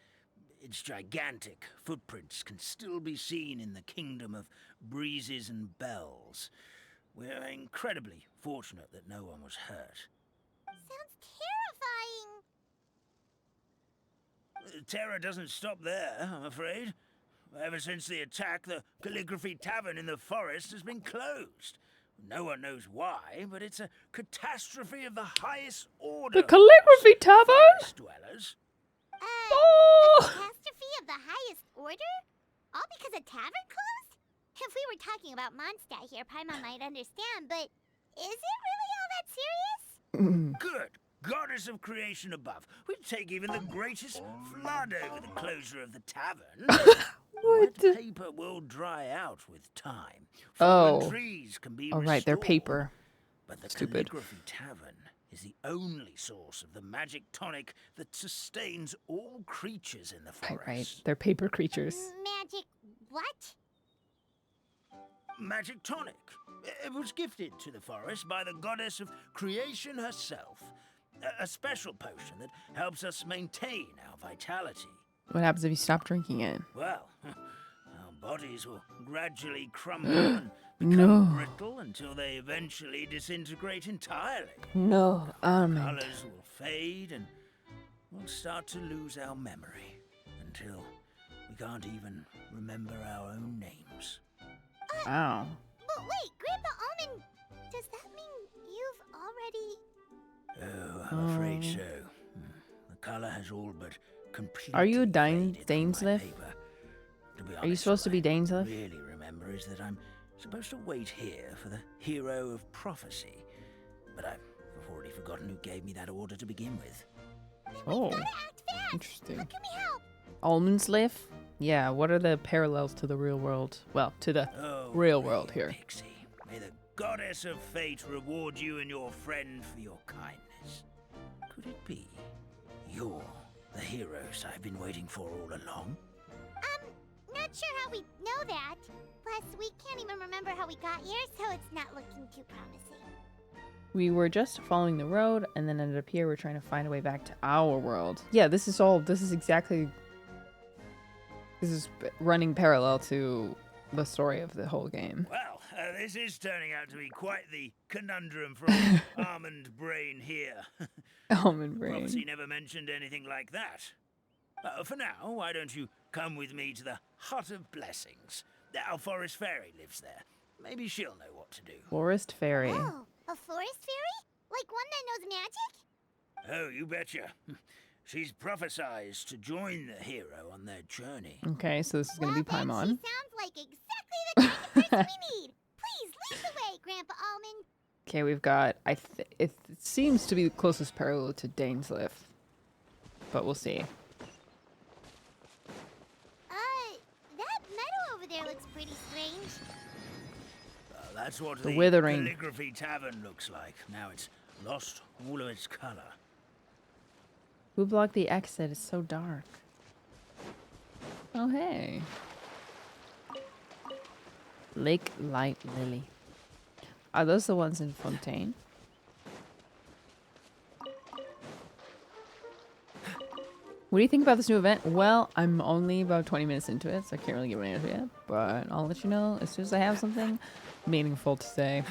Its gigantic footprints can still be seen in the kingdom of breezes and bells. We're incredibly fortunate that no one was hurt. Sounds terrifying. Terror doesn't stop there, I'm afraid. Ever since the attack, the Calligraphy Tavern in the forest has been closed. No one knows why, but it's a catastrophe of the highest order. The Calligraphy Tavern? Forest dwellers. Oh! A catastrophe of the highest order? All because we're talking about Mondstadt here, Paimon might understand, but is it really all that serious? Good. Goddess of creation above. We'd take even the greatest flood over the closure of the tavern. What? Wet paper will dry out with time. Oh. Fallen trees can be Oh, right, they're restored. paper. But the Stupid. Calligraphy Tavern is the only source of the magic tonic that sustains all creatures in the forest. Right. They're paper creatures. Magic what? Magic tonic. It was gifted to the forest by the goddess of creation herself. A special potion that helps us maintain our vitality. What happens if you stop drinking it? Well, our bodies will gradually crumble and become brittle until they eventually disintegrate entirely. No, Colors will fade and we'll start to lose our memory until we can't even remember our own names. Wow. But wait, Grandpa Almond, does that mean you've already... Oh, I'm afraid so. The color has all but completely Are you faded from my Dainsleif? paper. To be Are you honest, supposed to all be I Dainsleif? really remember is that I'm supposed to wait here for the hero of prophecy. But I've already forgotten who gave me that order to begin with. Oh, Gotta act fast! interesting. How can we help? Almondsleif? Yeah, what are the parallels to the real world? Well, to the Oh, real world brave here. Pixie, may the goddess of fate reward you and your friend for your kindness. Could it be you're the heroes I've been waiting for all along? Not sure how we know that. Plus, we can't even remember how we got here, so it's not looking too promising. We were just following the road and then ended up here. We're trying to find a way back to our world. Yeah, this is running parallel to the story of the whole game. Well, this is turning out to be quite the conundrum from Almond Brain here. Almond Prophecy brain. never mentioned anything like that. For now, why don't you come with me to the Hut of Blessings? Our forest fairy lives there. Maybe she'll know what to do. Forest fairy. Oh, a forest fairy? Like one that knows magic? Oh, you betcha. She's prophesized to join the hero on their journey. Okay, so this is gonna be Well, then Paimon. She sounds like exactly the kind of person we need. Please lead the way, Grandpa Almond. Okay, we've got. It seems to be the closest parallel to Dainsleif, but we'll see. That meadow over there looks pretty strange. That's what The the Withering. Calligraphy Tavern looks like. Now it's lost all of its color. Who blocked the exit? It's so dark. Oh hey. Lake Light Lily. Are those the ones in Fontaine? What do you think about this new event? Well, I'm only about 20 minutes into it, so I can't really give an answer yet. But I'll let you know as soon as I have something meaningful to say.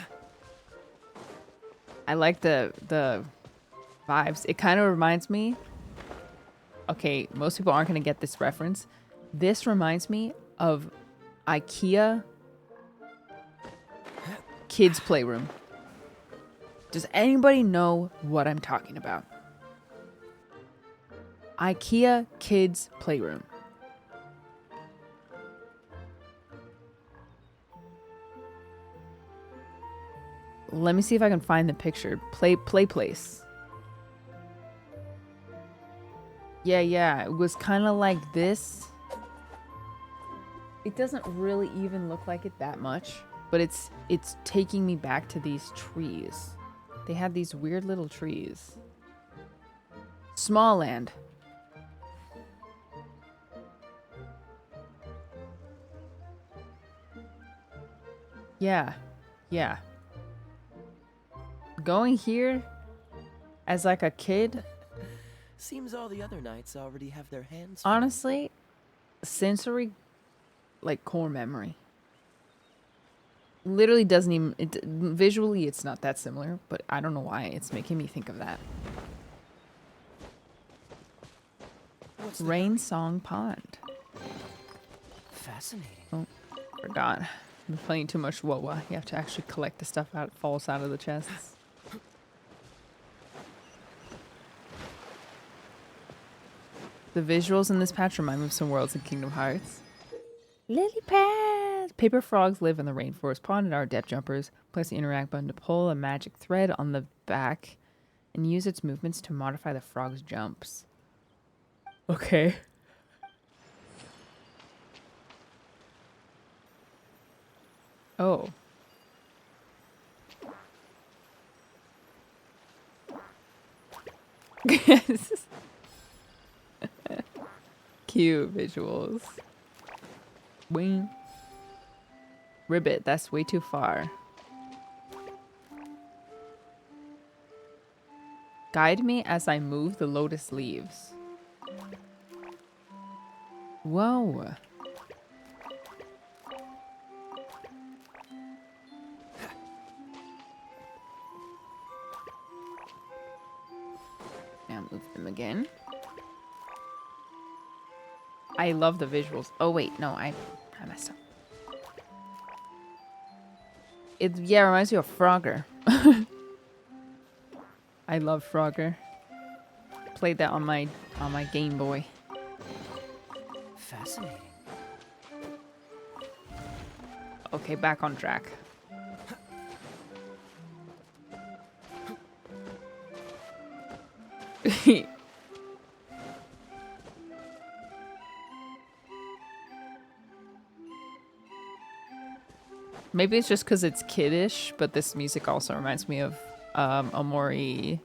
I like the vibes. It kind of reminds me... Okay, most people aren't going to get this reference. This reminds me of IKEA kids playroom. Does anybody know what I'm talking about? IKEA kids playroom. Let me see if I can find the picture. Play place. Yeah, it was kind of like this. It doesn't really even look like it that much, but it's taking me back to these trees. They had these weird little trees. Small land. Yeah. Going here as like a kid, Seems all the other knights already have their hands full. honestly, sensory, like core memory. Literally doesn't even, visually it's not that similar, but I don't know why it's making me think of that. What's the Rain Song Pond. Fascinating. Oh, forgot. I'm playing too much Wawa. You have to actually collect the stuff out, falls out of the chests. The visuals in this patch remind me of some worlds in Kingdom Hearts. Lily pad! Yes. Paper frogs live in the rainforest pond and are depth jumpers. Press the interact button to pull a magic thread on the back and use its movements to modify the frog's jumps. Okay. Oh. Cute visuals. Wing. Ribbit, that's way too far. Guide me as I move the lotus leaves. Whoa. Now move them again. I love the visuals. Oh wait, no, I messed up. It reminds me of Frogger. I love Frogger. Played that on my Game Boy. Fascinating. Okay, back on track. Maybe it's just because it's kiddish, but this music also reminds me of Omori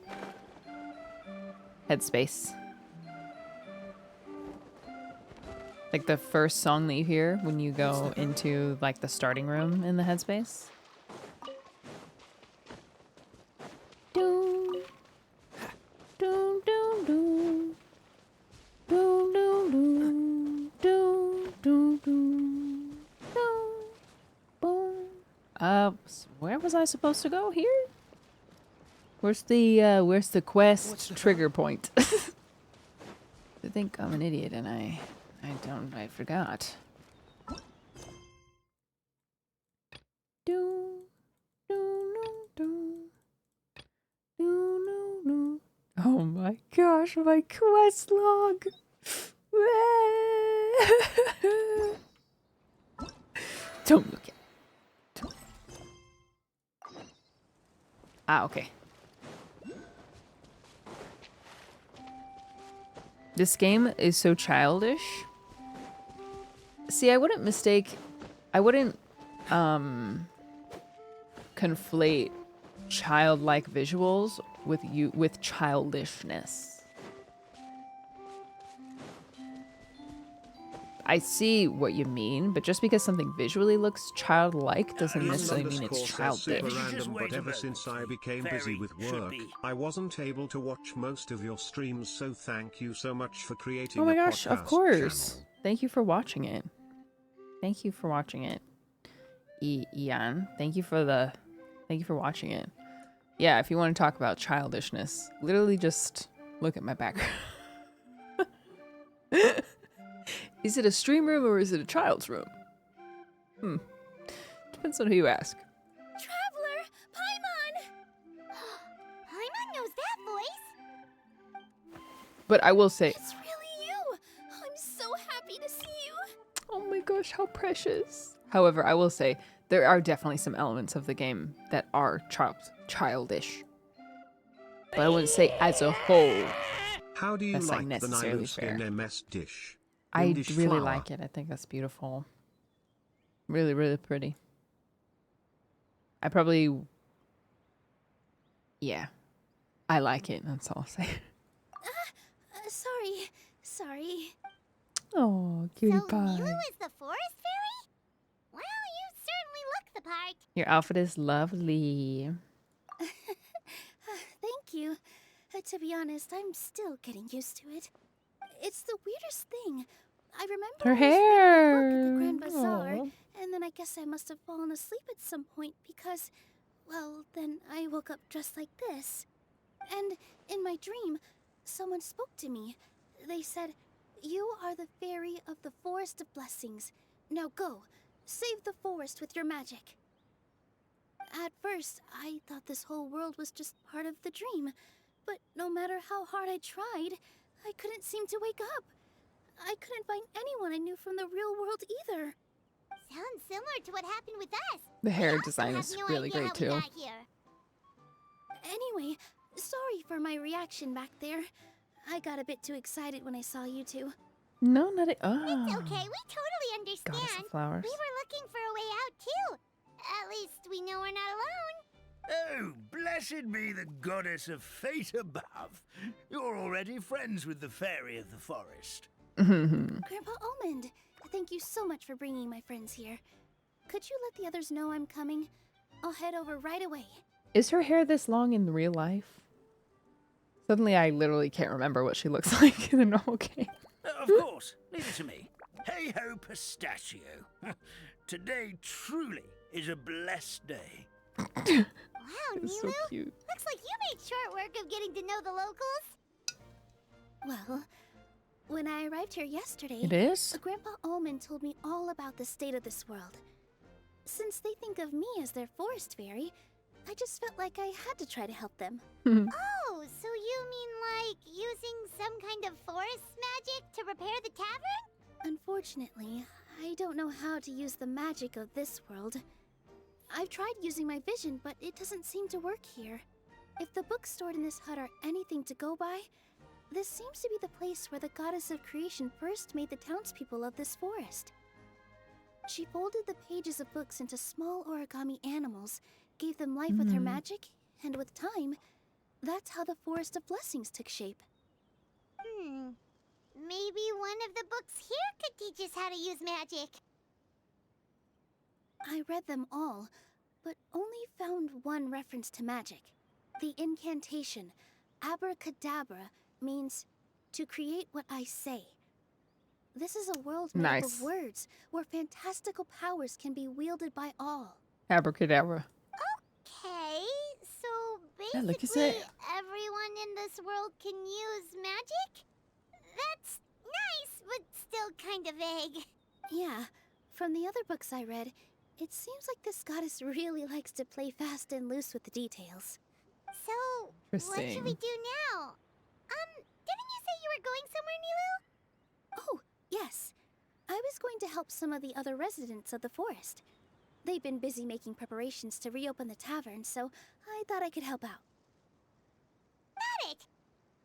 Headspace. Like the first song that you hear when you go into like the starting room in the Headspace. Doom. Doom, doom, doom. Doom, doom, doom. Doom, doom, doom. Doom. Boom. Where was I supposed to go here? Where's the quest trigger point? I think I'm an idiot and I forgot. Doom, doom, doom, doom, doom, doom. Oh my gosh, my quest log. Don't look at it. Ah, okay. This game is so childish. See, I wouldn't conflate childlike visuals with childishness. I see what you mean, but just because something visually looks childlike doesn't necessarily mean it's childish. Random, but ever since I became busy with work, I wasn't able to watch most of your streams, so thank you so much for creating Oh my a gosh, of podcast course. channel. Thank you for watching it. Thank you for watching it. Ian, thank you for watching it. Yeah, if you want to talk about childishness, literally just look at my background. Is it a stream room or is it a child's room? Depends on who you ask. Traveler, Paimon! Paimon knows that voice. But I will say, It's really you. I'm so happy to see you. oh my gosh, how precious. However, I will say there are definitely some elements of the game that are childish. But I wouldn't say as a whole. How do you That's, like, like the necessarily Nilo skin fair. MS dish? I Indish really flower. like it. I think that's beautiful. Really, really pretty. I probably... Yeah. I like it. That's all I'll say. Sorry. Oh, cutie So pie. you is the forest fairy? Well, you certainly look the part. Your outfit is lovely. Thank you. To be honest, I'm still getting used to it. It's the weirdest thing. I remember Her I was reading a book at the hair. Grand Bazaar, Aw. and then I guess I must have fallen asleep at some point because, well, then I woke up dressed like this. And in my dream, someone spoke to me. They said, "You are the fairy of the Forest of Blessings. Now go, save the forest with your magic." At first, I thought this whole world was just part of the dream, but no matter how hard I tried, I couldn't seem to wake up. I couldn't find anyone I knew from the real world either. Sounds similar to what happened with us. The hair We also design have is no really idea great how we too. got here. Anyway, sorry for my reaction back there. I got a bit too excited when I saw you two. No, not it. It's Oh, okay, we totally understand. goddess of flowers. We were looking for a way out too. At least we know we're not alone. Oh, blessed be the goddess of fate above. You're already friends with the fairy of the forest. Grandpa Almond, thank you so much for bringing my friends here. Could you let the others know I'm coming? I'll head over right away. Is her hair this long in real life? Suddenly, I literally can't remember what she looks like in the normal game. Of course, leave it to me. Hey ho, pistachio. Today truly is a blessed day. Wow, It's Nilu, so cute. looks like you made short work of getting to know the locals. Well, when I arrived here yesterday, It is? Grandpa Almond told me all about the state of this world. Since they think of me as their forest fairy, I just felt like I had to try to help them. Oh, so you mean like using some kind of forest magic to repair the tavern? Unfortunately, I don't know how to use the magic of this world. I've tried using my vision, but it doesn't seem to work here. If the books stored in this hut are anything to go by, this seems to be the place where the goddess of creation first made the townspeople of this forest. She folded the pages of books into small origami animals, gave them life with her magic, and with time, that's how the Forest of Blessings took shape. Maybe one of the books here could teach us how to use magic. I read them all, but only found one reference to magic. The incantation, abracadabra, means to create what I say. This is a world made up Nice. of words, where fantastical powers can be wielded by all. Abracadabra. Okay, so Yeah, like you basically said. everyone in this world can use magic? That's nice, but still kind of vague. Yeah, from the other books I read, it seems like this goddess really likes to play fast and loose with the details. So, what should we Interesting. do now? Didn't you say you were going somewhere, Nilu? Oh, yes. I was going to help some of the other residents of the forest. They've been busy making preparations to reopen the tavern, so I thought I could help out. Got it!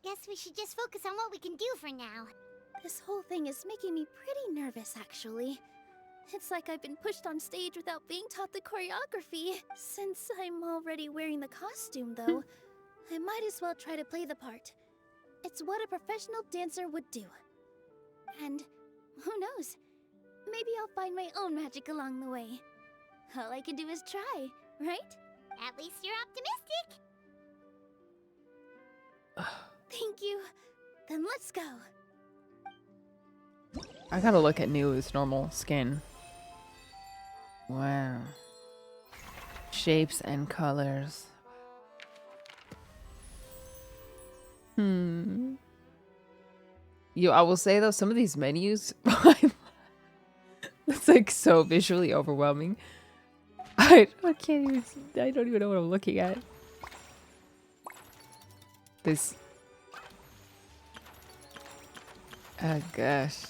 Guess we should just focus on what we can do for now. This whole thing is making me pretty nervous, actually. It's like I've been pushed on stage without being taught the choreography. Since I'm already wearing the costume, though, I might as well try to play the part. It's what a professional dancer would do. And who knows? Maybe I'll find my own magic along the way. All I can do is try, right? At least you're optimistic. Thank you. Then let's go. I gotta look at Nilu's normal skin. Wow. Shapes and colors. Yo, I will say though, some of these menus, it's like so visually overwhelming. I can't even, I don't even know what I'm looking at. This. Oh gosh.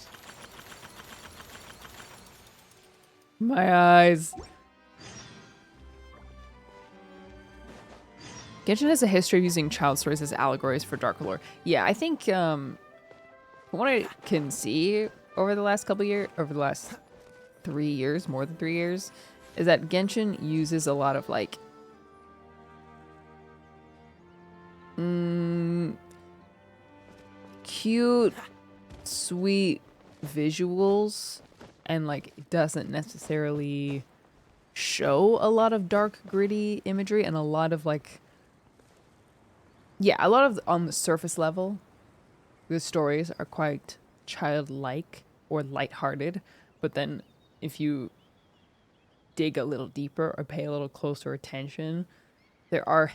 My eyes. Genshin has a history of using child stories as allegories for dark lore. Yeah, I think from what I can see over the last couple years, over the last 3 years, more than 3 years, is that Genshin uses a lot of like cute, sweet visuals, and like it doesn't necessarily show a lot of dark, gritty imagery, and a lot of like, yeah, a lot of on the surface level, the stories are quite childlike or lighthearted, but then if you dig a little deeper or pay a little closer attention, there are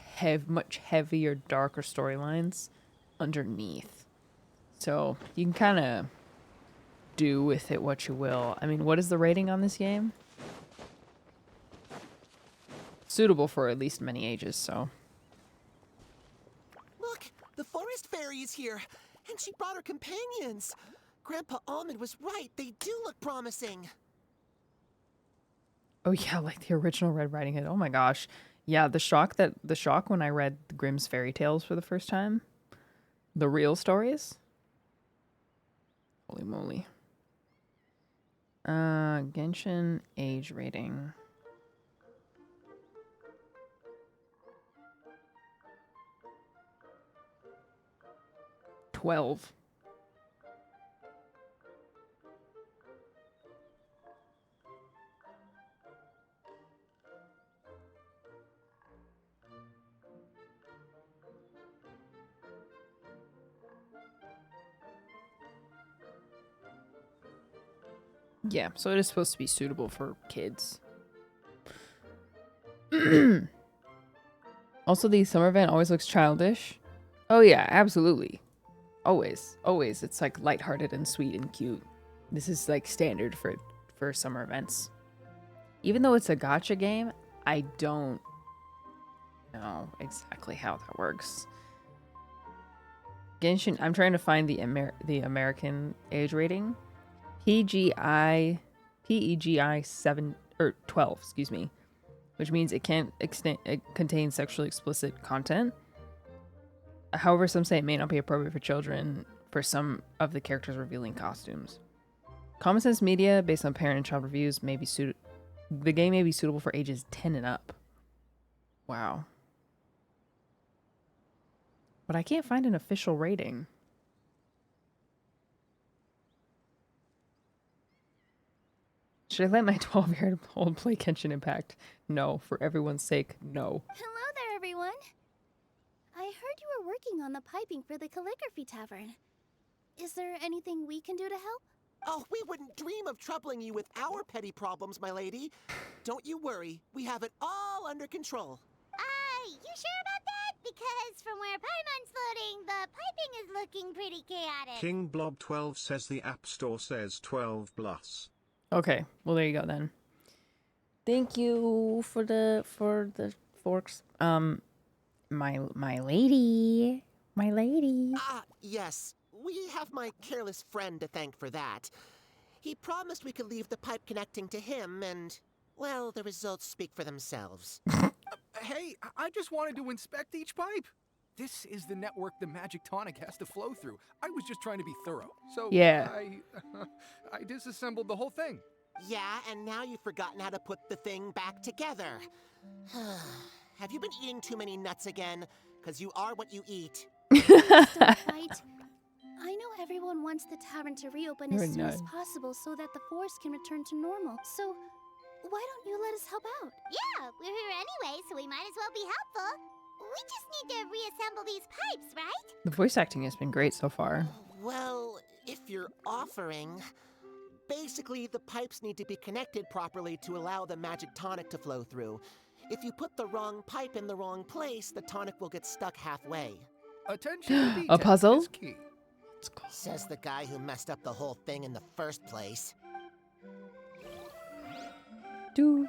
much heavier, darker storylines underneath. So you can kind of do with it what you will. I mean, what is the rating on this game? Suitable for at least many ages, so. Look, the forest fairy is here, and she brought her companions. Grandpa Almond was right, they do look promising. Oh yeah, like the original Red Riding Hood. Oh my gosh. Yeah, the shock when I read Grimm's fairy tales for the first time. The real stories. Holy moly. Genshin age rating. 12. Yeah, so it is supposed to be suitable for kids. Also, the summer event always looks childish. Oh yeah, absolutely. Always. Always. It's like lighthearted and sweet and cute. This is like standard for summer events. Even though it's a gacha game, I don't know exactly how that works. Genshin, I'm trying to find the American age rating. PEGI 7 or 12, excuse me, which means it can't it contains sexually explicit content. However, some say it may not be appropriate for children for some of the characters revealing costumes. Common Sense Media, based on parent and child reviews, may be the game may be suitable for ages 10 and up. Wow. But I can't find an official rating. Should I let my 12-year-old play Genshin Impact? No. For everyone's sake, no. Hello there, everyone. I heard you were working on the piping for the calligraphy tavern. Is there anything we can do to help? Oh, we wouldn't dream of troubling you with our petty problems, my lady. Don't you worry. We have it all under control. You sure about that? Because from where Paimon's floating, the piping is looking pretty chaotic. King Blob 12 says the App Store says 12 plus. Okay, well there you go then. Thank you for the forks. My lady. Ah, yes. We have my careless friend to thank for that. He promised we could leave the pipe connecting to him, and, well, the results speak for themselves. Hey, I just wanted to inspect each pipe. This is the network the magic tonic has to flow through. I was just trying to be thorough. So yeah. I disassembled the whole thing. Yeah, and now you've forgotten how to put the thing back together. Have you been eating too many nuts again? Because you are what you eat. Right. I know everyone wants the tavern to reopen as soon as possible so that the forest can return to normal. So, why don't you let us help out? Yeah, we're here anyway, so we might as well be helpful. We just need to reassemble these pipes, right? The voice acting has been great so far. Well, if you're offering... Basically, the pipes need to be connected properly to allow the magic tonic to flow through. If you put the wrong pipe in the wrong place, the tonic will get stuck halfway. Attention to detail A puzzle? is key. Says the guy who messed up the whole thing in the first place. Do.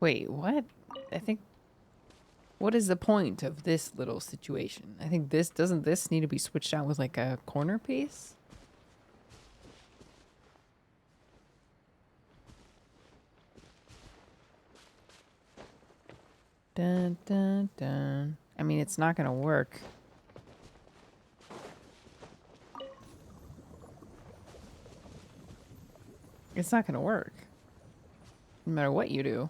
Wait, what? I think... What is the point of this little situation? I think doesn't this need to be switched out with like a corner piece? Dun, dun, dun. I mean, it's not gonna work. It's not gonna work. No matter what you do.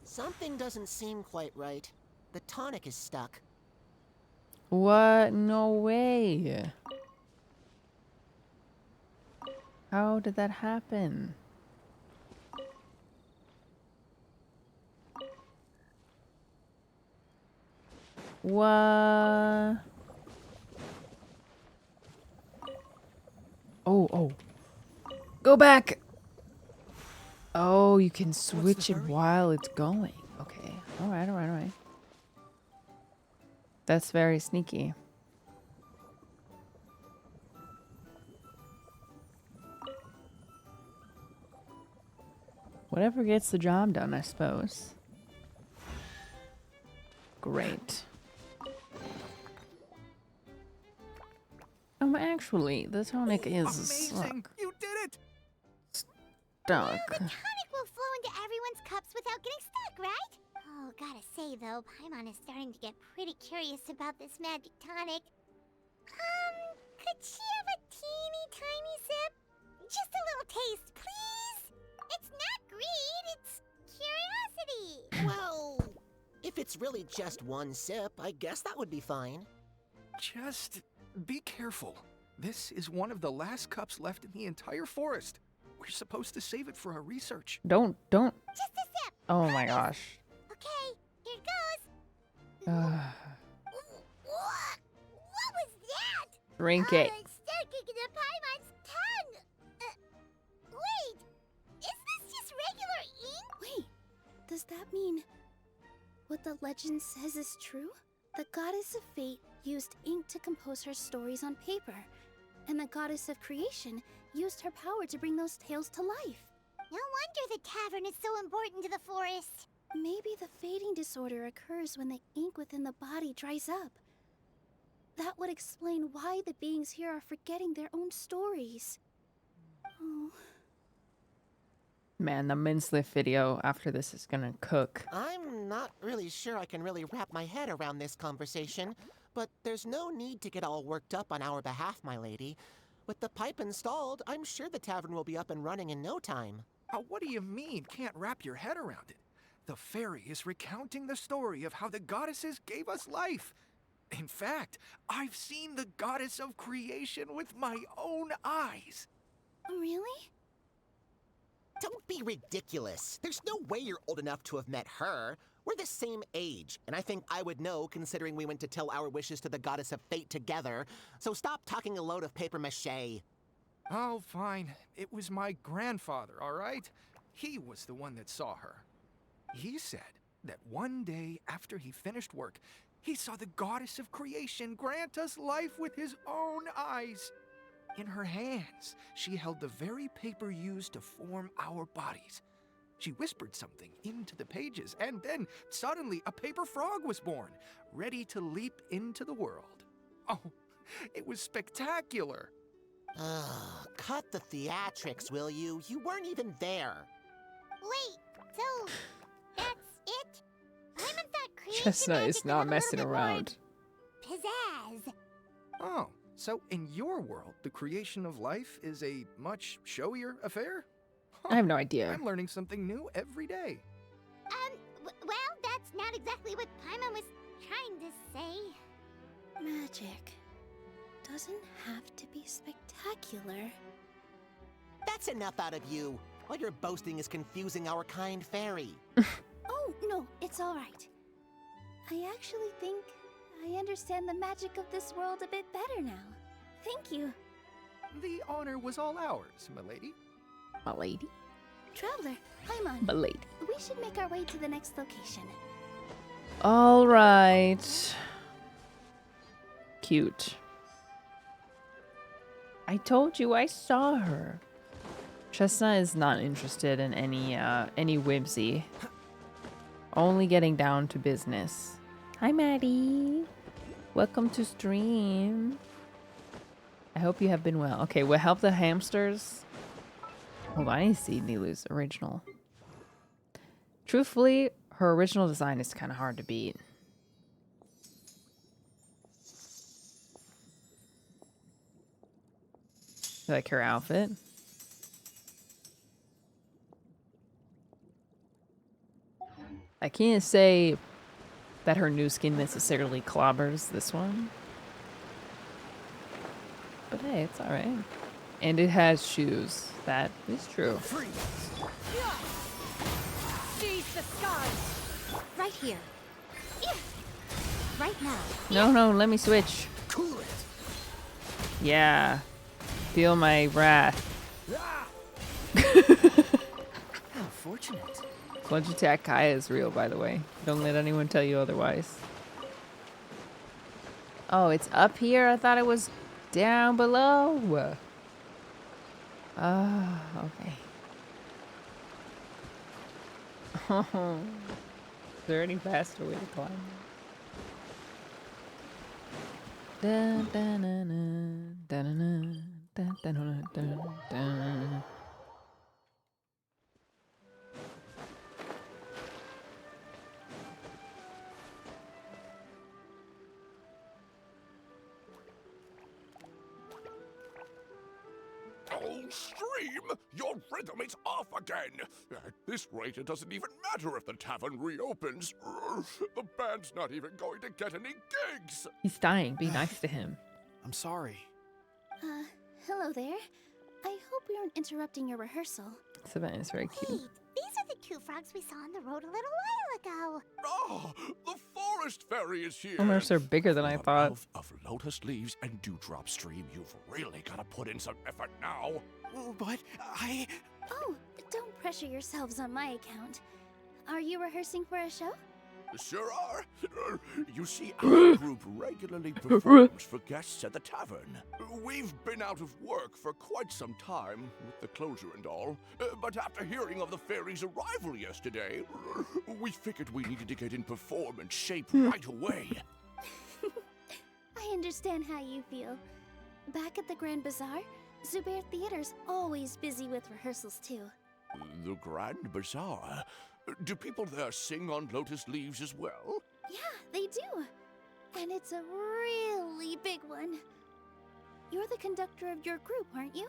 Something doesn't seem quite right. The tonic is stuck. What? No way. How did that happen? What? Oh. Go back! Oh, you can switch it while it's going. Okay. All right, all right, all right. That's very sneaky. Whatever gets the job done, I suppose. Great. Actually, the tonic is Amazing! You did it! stuck. The tonic will flow into everyone's cups without getting stuck, right? Oh, gotta say though, Paimon is starting to get pretty curious about this magic tonic. Could she have a teeny tiny sip? Just a little taste, please? It's not greed, it's curiosity. Well, if it's really just one sip, I guess that would be fine. Just be careful. This is one of the last cups left in the entire forest. We're supposed to save it for our research. Don't. Just a sip. Oh my gosh. Okay, here it goes. What was that? Drink it. It's sticking to Paimon's tongue. Wait, is this just regular ink? Wait, does that mean what the legend says is true? The goddess of fate used ink to compose her stories on paper, and the goddess of creation used her power to bring those tales to life. No wonder the tavern is so important to the forest. Maybe the fading disorder occurs when the ink within the body dries up. That would explain why the beings here are forgetting their own stories. Oh. Man, the Minsliff video after this is gonna cook. I'm not really sure I can really wrap my head around this conversation, but there's no need to get all worked up on our behalf, my lady. With the pipe installed, I'm sure the tavern will be up and running in no time. What do you mean, can't wrap your head around it? The fairy is recounting the story of how the goddesses gave us life. In fact, I've seen the goddess of creation with my own eyes. Really? Don't be ridiculous. There's no way you're old enough to have met her. We're the same age, and I think I would know considering we went to tell our wishes to the goddess of fate together. So stop talking a load of papier-mâché. Oh, fine. It was my grandfather, all right? He was the one that saw her. He said that one day after he finished work, he saw the goddess of creation grant us life with his own eyes. In her hands, she held the very paper used to form our bodies. She whispered something into the pages, and then suddenly a paper frog was born, ready to leap into the world. Oh, it was spectacular. Cut the theatrics, will you? You weren't even there. Wait, so that's it? Paimon thought creation Chestnut magic is would not have a messing little bit around. more pizzazz. Oh, so in your world, the creation of life is a much showier affair? I have no idea. I'm learning something new every day. Well, that's not exactly what Paimon was trying to say. Magic doesn't have to be spectacular. That's enough out of you. All your boasting is confusing our kind fairy. Oh, no, it's all right. I actually think I understand the magic of this world a bit better now. Thank you. The honor was all ours, milady. My lady. Traveler, Paimon. My lady. We should make our way to the next location. All right. Cute. I told you I saw her. Chestnut is not interested in any whimsy. Only getting down to business. Hi, Maddie. Welcome to stream. I hope you have been well. Okay, we'll help the hamsters. Hold on, I need to see Nilu's original. Truthfully, her original design is kind of hard to beat. I like her outfit. I can't say that her new skin necessarily clobbers this one. But hey, it's alright. And it has shoes. That is true. Seize the skies! Right here. Right now. No, let me switch. Cool it. Yeah. Feel my wrath. How fortunate. Clutch Attack Kaya is real, by the way. Don't let anyone tell you otherwise. Oh, it's up here? I thought it was down below. Oh, okay. Oh, is there any faster way to climb? Dun, dun, dun, dun, dun, dun, dun, dun, dun, dun. Oh, Stream! Your rhythm is off again! At this rate, it doesn't even matter if the tavern reopens. The band's not even going to get any gigs! He's dying. Be nice to him. I'm sorry. Hello there. I hope we aren't interrupting your rehearsal. Savannah is very cute. Wait, these are the two frogs we saw on the road a little while ago. Oh, the forest fairy is here! Almost are bigger than I thought. Mouth of lotus leaves and dewdrop Stream, you've really got to put in some effort now. But I... Oh, don't pressure yourselves on my account. Are you rehearsing for a show? Sure are. You see, our group regularly performs for guests at the tavern. We've been out of work for quite some time, with the closure and all. But after hearing of the fairy's arrival yesterday, we figured we needed to get in performance shape right away. I understand how you feel. Back at the Grand Bazaar, Zubair Theater's always busy with rehearsals too. The Grand Bazaar? Do people there sing on lotus leaves as well? Yeah, they do. And it's a really big one. You're the conductor of your group, aren't you?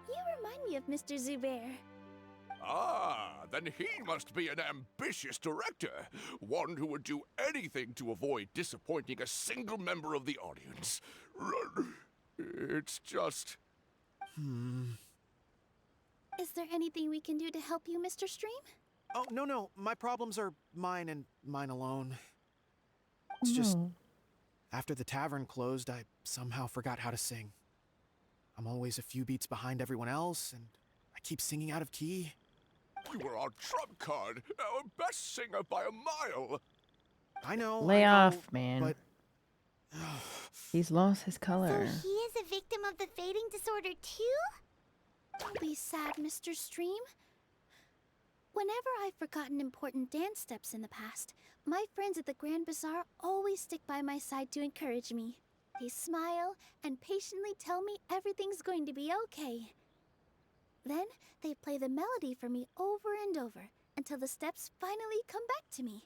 You remind me of Mr. Zubair. Ah, then he must be an ambitious director. One who would do anything to avoid disappointing a single member of the audience. It's just... Is there anything we can do to help you, Mr. Stream? Oh, no. My problems are mine and mine alone. It's just... After the tavern closed, I somehow forgot how to sing. I'm always a few beats behind everyone else, and I keep singing out of key. You were our trump card, our best singer by a mile. I know. Lay off, man. But... He's lost his color. So he is a victim of the fading disorder too? Don't be sad, Mr. Stream. Whenever I've forgotten important dance steps in the past, my friends at the Grand Bazaar always stick by my side to encourage me. They smile and patiently tell me everything's going to be okay. Then they play the melody for me over and over until the steps finally come back to me.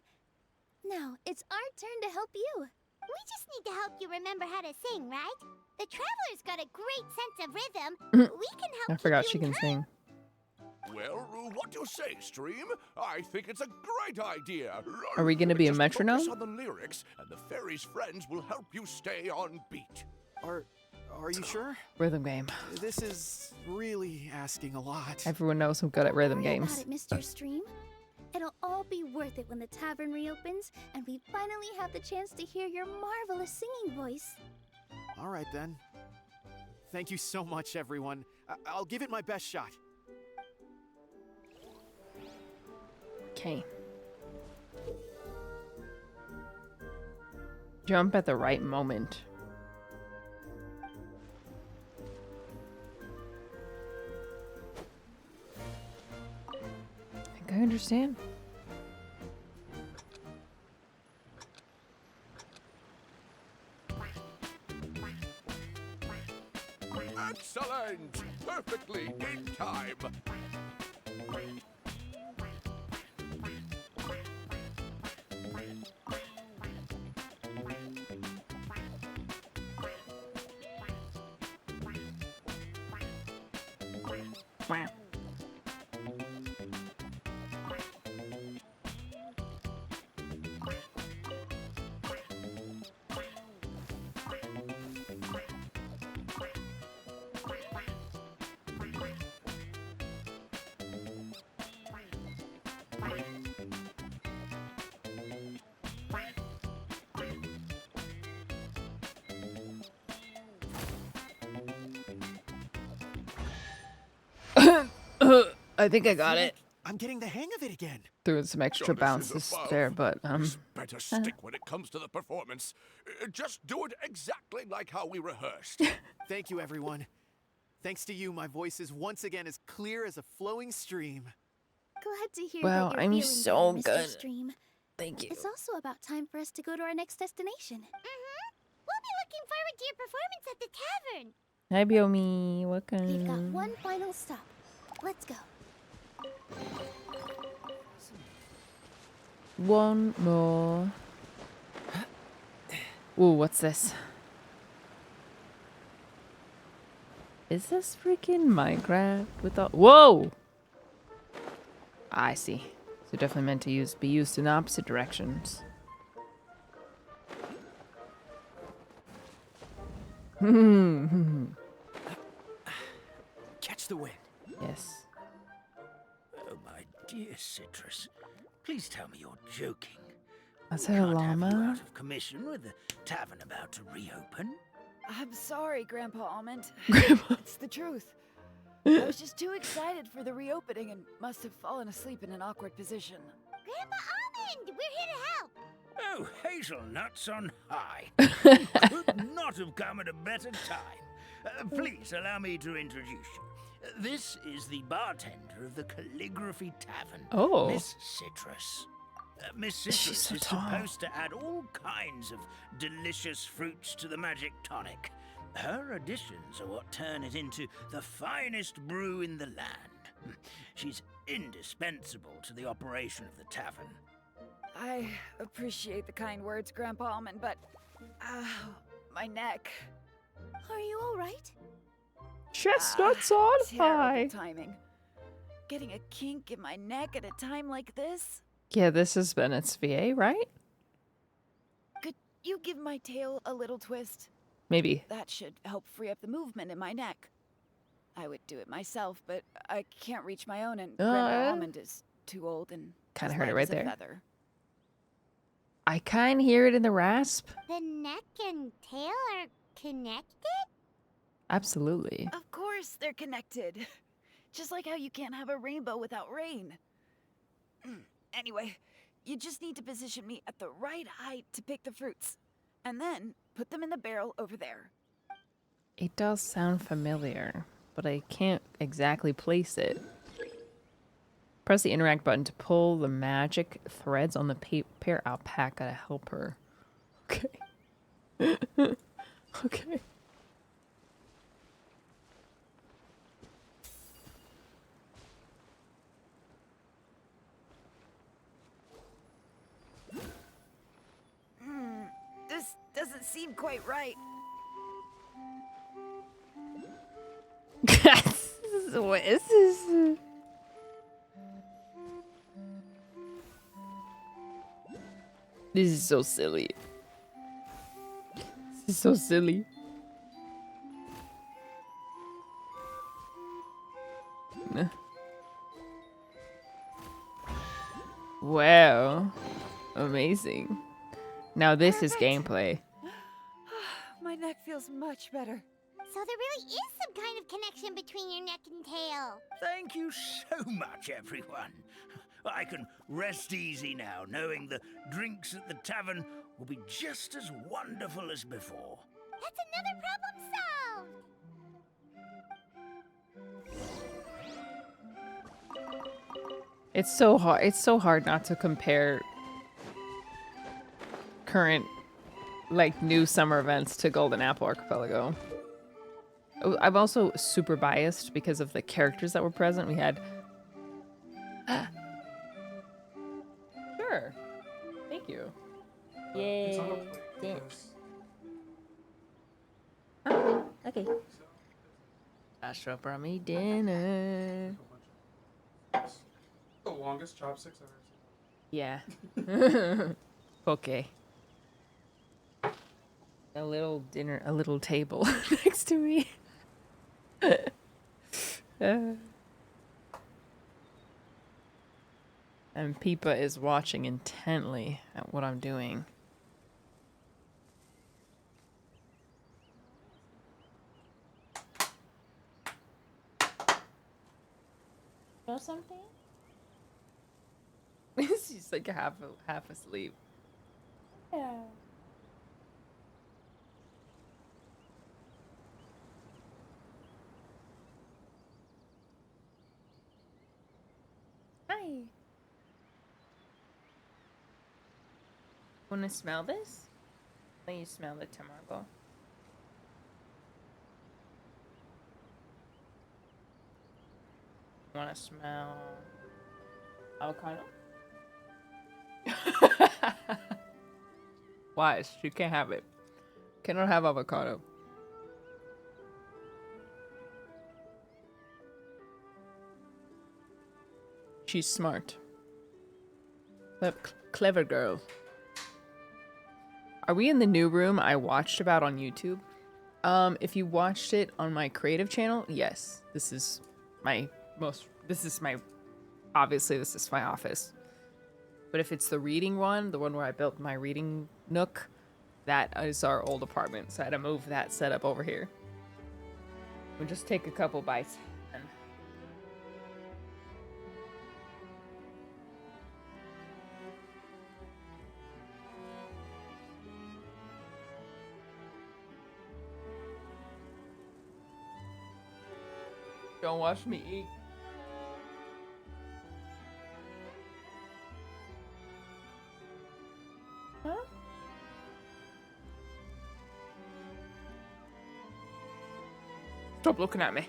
Now it's our turn to help you. We just need to help you remember how to sing, right? The Traveler's got a great sense of rhythm. We can help. I forgot keep she you in can time. sing. Well, what do you say, Stream? I think it's a great idea. Are we gonna be a Just metronome? focus on the lyrics, and the fairy's friends will help you stay on beat. Are you sure? Rhythm game. This is really asking a lot. Everyone knows I'm good at rhythm Don't worry games. about it, Mr. Stream. It'll all be worth it when the tavern reopens and we finally have the chance to hear your marvelous singing voice. All right, then. Thank you so much, everyone. I'll give it my best shot. Okay. Jump at the right moment. I think I understand. Excellent! Perfectly in time. Wow. I think I got it. I'm getting the hang of it again. Threw in some extra bounces there, but better stick when it comes to the performance. Just do it exactly like how we rehearsed. Thank you, everyone. Thanks to you, my voice is once again as clear as a flowing stream. Glad to hear Wow, that you're I'm feeling so better, good. Mr. Stream. Thank you. It's also about time for us to go to our next destination. We'll be looking forward to your performance at the tavern. Hi, Biomi. We've got Welcome. one final stop. Let's go. One more. Ooh, what's this? Is this freaking Minecraft with all... Whoa! I see. So definitely meant to be used in opposite directions. Catch the wind. Yes. Oh, my dear Citrus. Please tell me you're joking. Is that a Can't have you llama? out of commission with the tavern about to reopen. I'm sorry, Grandpa Almond. Grandpa. It's the truth. I was just too excited for the reopening and must have fallen asleep in an awkward position. Grandpa Almond, we're here to help. Oh, hazelnuts on high. You could not have come at a better time. Please allow me to introduce you. This is the bartender of the Calligraphy Tavern, Oh. Miss Citrus. Miss Citrus She's so is tall. supposed to add all kinds of delicious fruits to the magic tonic. Her additions are what turn it into the finest brew in the land. She's indispensable to the operation of the tavern. I appreciate the kind words, Grandpa Almond, but... my neck. Are you all right? Chestnuts on Terrible high. timing. Getting a kink in my neck at a time like this? Yeah, this has been its VA, right? Could you give my tail a little twist? Maybe. That should help free up the movement in my neck. I would do it myself, but I can't reach my own, and Grandpa Almond is too old and Kinda as heard it light right as a there. feather. I kind of hear it in the rasp. The neck and tail are connected? Absolutely. Of course they're connected. Just like how you can't have a rainbow without rain. Anyway, you just need to position me at the right height to pick the fruits. And then put them in the barrel over there. It does sound familiar, but I can't exactly place it. Press the interact button to pull the magic threads on the pear alpaca to help her. Okay. Okay. This doesn't seem quite right. What is this? This is so silly. This is so silly. Wow. Amazing. Now this is gameplay. My neck feels much better. So there really is some kind of connection between your neck and tail. Thank you so much, everyone. I can rest easy now, knowing the drinks at the tavern will be just as wonderful as before. That's another problem solved. It's so hard. It's so hard not to compare current, like, new summer events to Golden Apple Archipelago. I'm also super biased because of the characters that were present. We had... Sure. Thank you. Yay. Thanks. Okay. Joshua brought me dinner. The longest chopsticks I've ever Yeah. Okay. A little dinner, a little table next to me. And Peepa is watching intently at what I'm doing. Know something? She's like half asleep. Yeah. Hi. Wanna smell this? Let you smell the tomato. Wanna smell avocado? Why? She can't have it. Cannot have avocado. She's smart. Clever girl. Are we in the new room I watched about on YouTube? If you watched it on my creative channel, yes. This is my obviously this is my office. But if it's the reading one, the one where I built my reading nook, that is our old apartment. So I had to move that setup over here. We'll just take a couple bites. And don't watch me eat. Huh? Stop looking at me.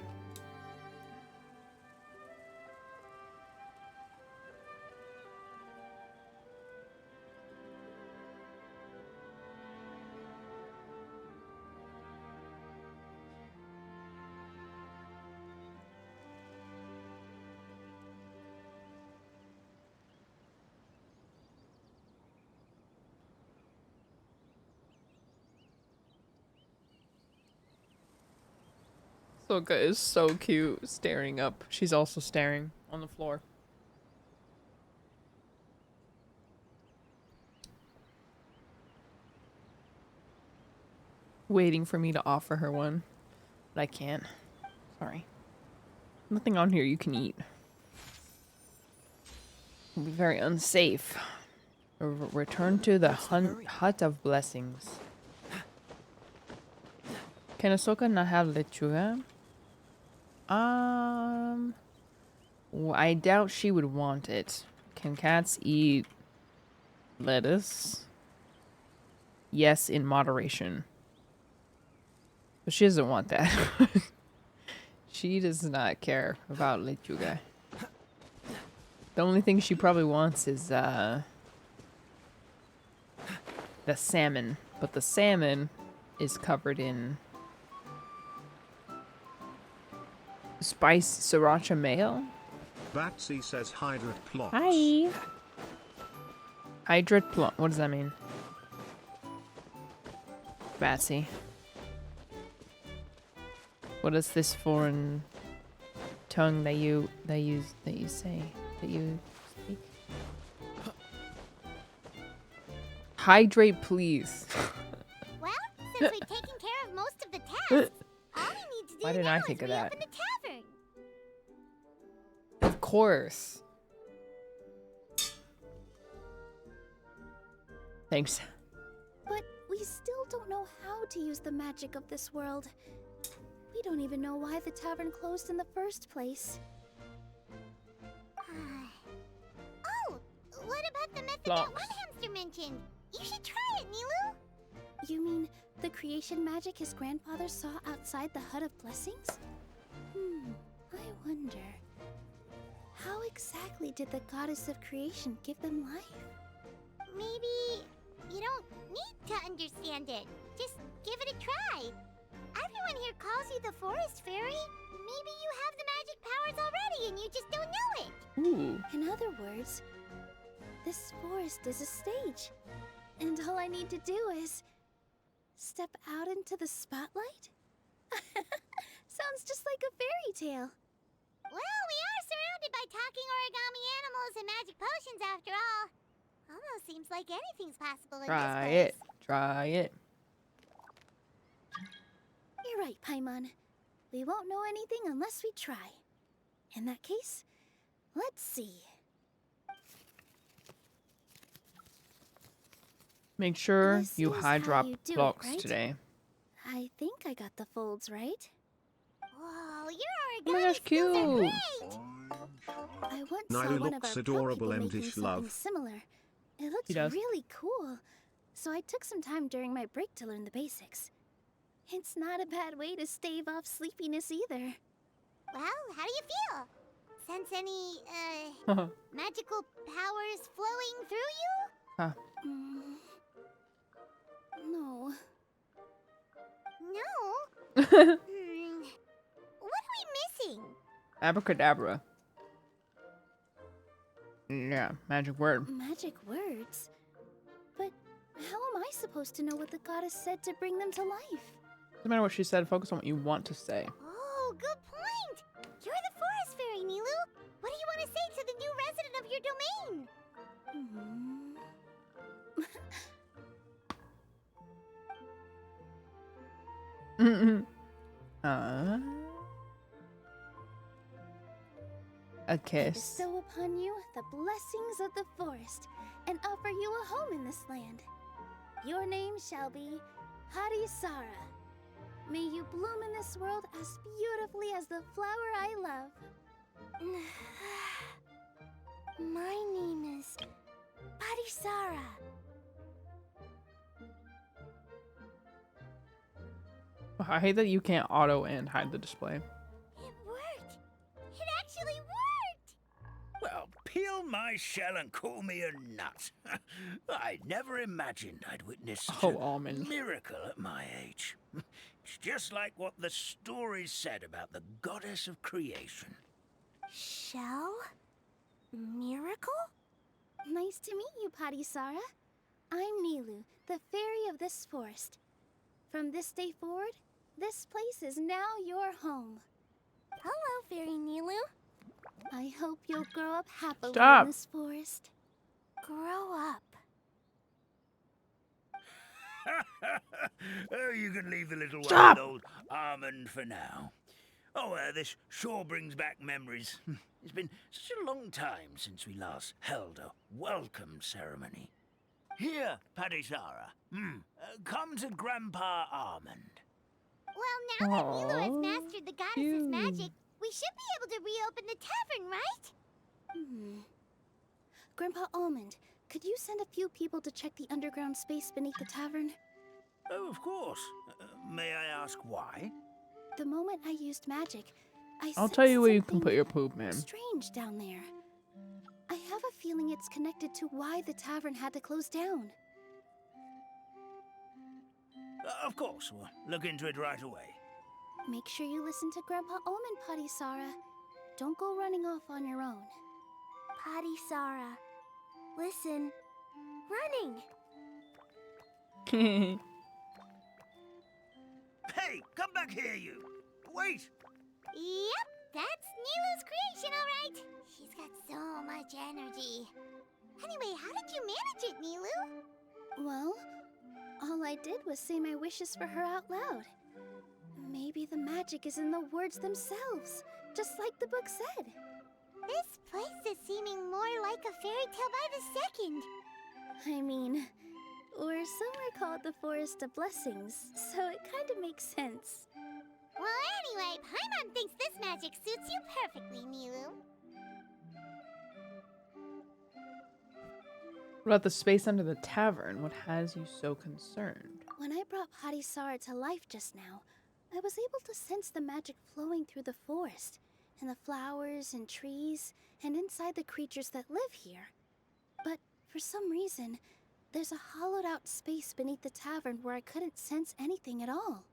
Soka is so cute, staring up. She's also staring on the floor. Waiting for me to offer her one, but I can't. Sorry. Nothing on here you can eat. It'll be very unsafe. Return to the hut of blessings. Can Ahsoka not have lechuga? I doubt she would want it. Can cats eat lettuce? Yes, in moderation. But she doesn't want that. She does not care about lechuga. The only thing she probably wants is the salmon. But the salmon is covered in spice sriracha mayo. Batsy says hydrate plots. Hi. Hydrate plot. What does that mean? Batsy. What is this foreign tongue that you speak? Hydrate, please. Well, since we've taken care of most of the tasks, all we need to do Why didn't now I is think of reopen that? the tavern. Of course. Thanks. But we still don't know how to use the magic of this world. We don't even know why the tavern closed in the first place. Oh, what about the method that one hamster mentioned? You should try it, Nilu. You mean the creation magic his grandfather saw outside the Hut of Blessings? I wonder. How exactly did the goddess of creation give them life? Maybe you don't need to understand it. Just give it a try. Everyone here calls you the Forest Fairy. Maybe you have the magic powers already and you just don't know it. Ooh. In other words, this forest is a stage. And all I need to do is step out into the spotlight? Sounds just like a fairy tale. Well, we are surrounded by talking origami animals and magic potions after all. Almost seems like anything's possible in this place. Try it. You're right, Paimon. We won't know anything unless we try. In that case, let's see. Make sure This you is high how drop you do it, blocks right? today. I think I got the folds right. Whoa, your Oh my gosh, origami skills are cute. great! I once Nyla saw one of looks our pro adorable people and making ish something love. similar. It looked He does. really cool. So I took some time during my break to learn the basics. It's not a bad way to stave off sleepiness either. Well, how do you feel? Sense any, magical powers flowing through you? Huh. No. No? What are we missing? Abracadabra. Yeah, magic word. Magic words? But how am I supposed to know what the goddess said to bring them to life? Doesn't matter what she said, focus on what you want to say. Oh, good point! You're the forest fairy, Nilu! What do you want to say to the new resident of your domain? A I kiss. bestow upon you the blessings of the forest and offer you a home in this land. Your name shall be Harisara. May you bloom in this world as beautifully as the flower I love. My name is Harisara. I hate that you can't auto and hide the display. It worked! It actually worked! Well, peel my shell and call me a nut. I never imagined I'd witness such a Almond. miracle at my age. It's just like what the stories said about the goddess of creation. Shell? Miracle? Nice to meet you, Parisara. I'm Nilu, the fairy of this forest. From this day forward, this place is now your home. Hello, Fairy Nilu. I hope you'll grow up happily Stop. in this forest. Grow up. Oh, you can leave the little one Stop. with old Almond for now. Oh, this sure brings back memories. It's been such a long time since we last held a welcome ceremony. Here, Parisara. Come to Grandpa Almond. Well, now that Nilu has Aw, mastered the goddess's cute. magic, we should be able to reopen the tavern, right? Grandpa Almond, could you send a few people to check the underground space beneath the tavern? Oh, of course. May I ask why? The moment I used magic, I I'll sensed tell you where you can something put your poop, man. strange down there. I have a feeling it's connected to why the tavern had to close down. Of course, we'll look into it right away. Make sure you listen to Grandpa Almond, Parisara. Don't go running off on your own. Parisara. Listen. Running! Hey, come back here, you! Wait! Yep, that's Nilu's creation, alright. She's got so much energy. Anyway, how did you manage it, Nilu? Well, all I did was say my wishes for her out loud. Maybe the magic is in the words themselves, just like the book said. This place is seeming more like a fairy tale by the second. I mean, we're somewhere called the Forest of Blessings, so it kind of makes sense. Well, anyway, Paimon thinks this magic suits you perfectly, Nilu. What about the space under the tavern? What has you so concerned? When I brought Harisara to life just now, I was able to sense the magic flowing through the forest, and the flowers and trees, and inside the creatures that live here. But for some reason, there's a hollowed out space beneath the tavern where I couldn't sense anything at all.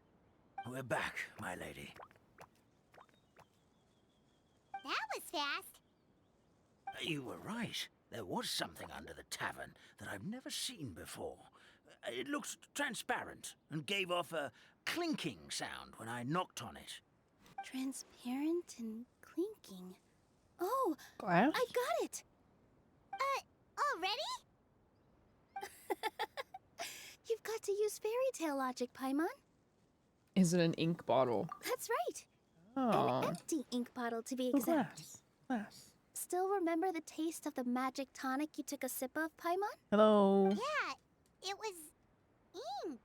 We're back, my lady. That was fast. You were right. There was something under the tavern that I've never seen before. It looked transparent and gave off a clinking sound when I knocked on it. Transparent and clinking. Oh, Glass? I got it! Already? You've got to use fairy tale logic, Paimon. Is it an ink bottle? That's right. Oh. An empty ink bottle, to be Oh, exact. glass. Still remember the taste of the magic tonic you took a sip of, Paimon? Hello. Yeah, it was ink.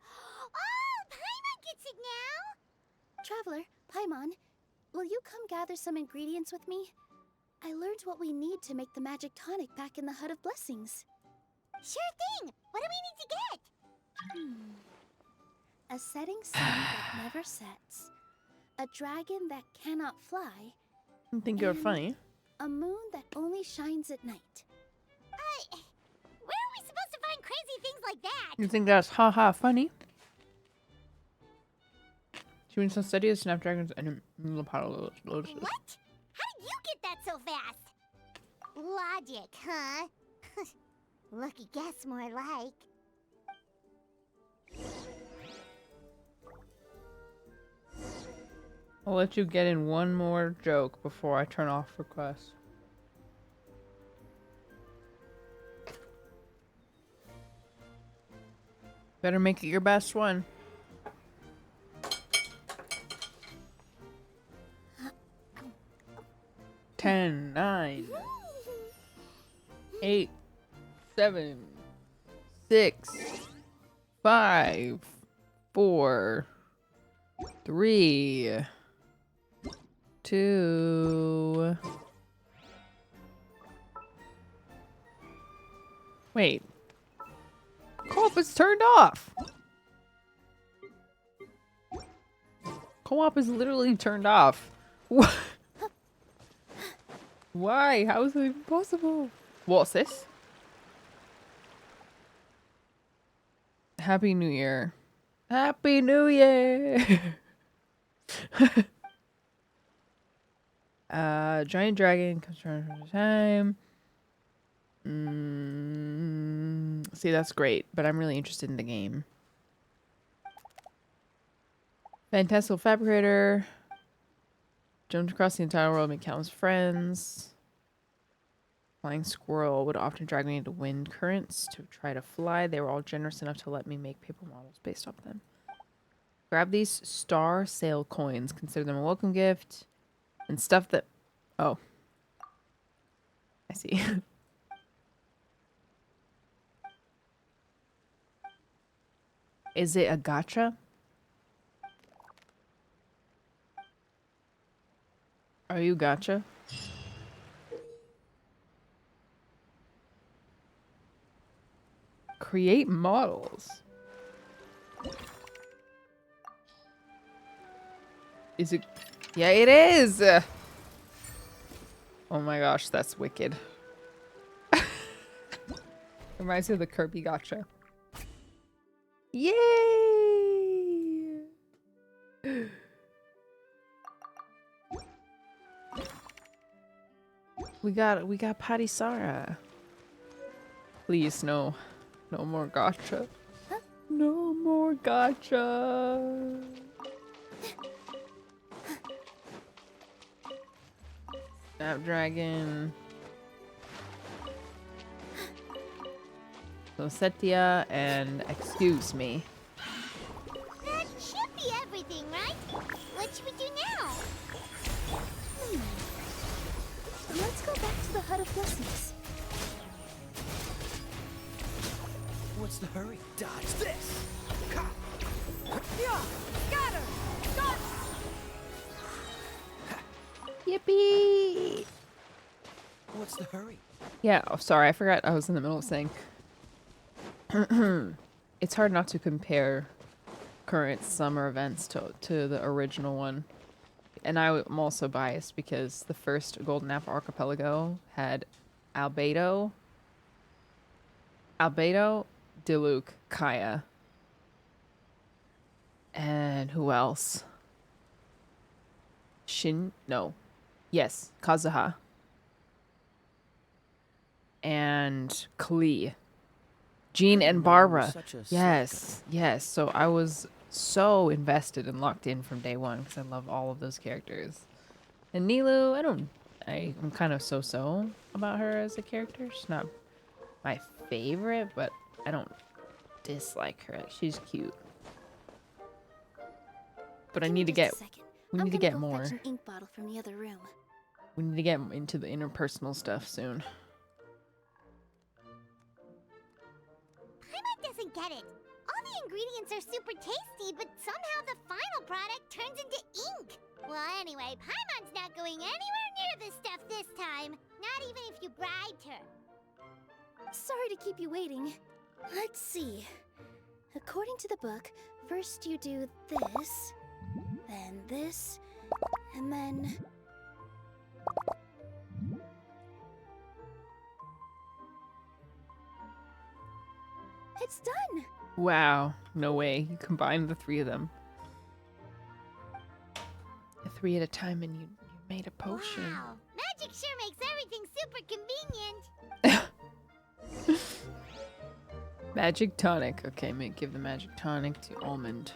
Oh, Paimon gets it now! Traveler, Paimon, will you come gather some ingredients with me? I learned what we need to make the magic tonic back in the Hut of Blessings. Sure thing! What do we need to get? A setting sun that never sets, a dragon that cannot fly, I think you're funny. a moon that only shines at night. Where are we supposed to find crazy things like that? You think that's haha funny? She means to study the snapdragons and lotuses. What? How did you get that so fast? Logic, huh? Lucky guess, more like. I'll let you get in one more joke before I turn off requests. Better make it your best one. 10, 9, 8, 7, 6, 5, 4, 3, 2. Wait. Co-op is turned off. Co-op is literally turned off. What? Why? How is it even possible? What's this? Happy New Year. Happy New Year! Giant dragon comes from time. See, that's great, but I'm really interested in the game. Fantastical Fabricator. Jumped across the entire world, made countless friends. Flying squirrel would often drag me into wind currents to try to fly. They were all generous enough to let me make paper models based off them. Grab these star sail coins. Consider them a welcome gift. And stuff that... Oh. I see. Is it a gacha? Are you gacha? Create models. Is it? Yeah, it is. Oh my gosh, that's wicked. Reminds me of the Kirby gacha. Yay! We got Patty Sara. Please, no more gacha. Huh? No more gacha. Snapdragon. So Setia and excuse me. That should be everything, right? What should we do now? Let's go back to the Hut of Blessings. What's the hurry? Dodge this! Yeah, got her! Got Yippee! What's the hurry? Yeah, oh, sorry, I forgot I was in the middle of saying. It's hard not to compare current summer events to the original one. And I'm also biased because the first Golden Apple Archipelago had Albedo, Diluc, Kaya. And who else? Yes, Kazuha. And Klee. Jean and Barbara. Yes. So I was so invested and locked in from day one because I love all of those characters. And Nilu, I'm kind of so-so about her as a character. She's not my favorite, but I don't dislike her. She's cute. But I need to get... We need to get more. Fetch an ink bottle from the other room. We need to get into the interpersonal stuff soon. Paimon get it. All the ingredients are super tasty, but somehow the final product turns into ink. Well, anyway, Paimon's not going anywhere near this stuff this time. Not even if you bribed her. Sorry to keep you waiting. Let's see. According to the book, first you do this, then this, and then... It's done! Wow, no way. You combined the 3 of them. 3 at a time and you made a potion. Wow, magic sure makes everything super convenient. Magic tonic. Okay, give the magic tonic to Almond.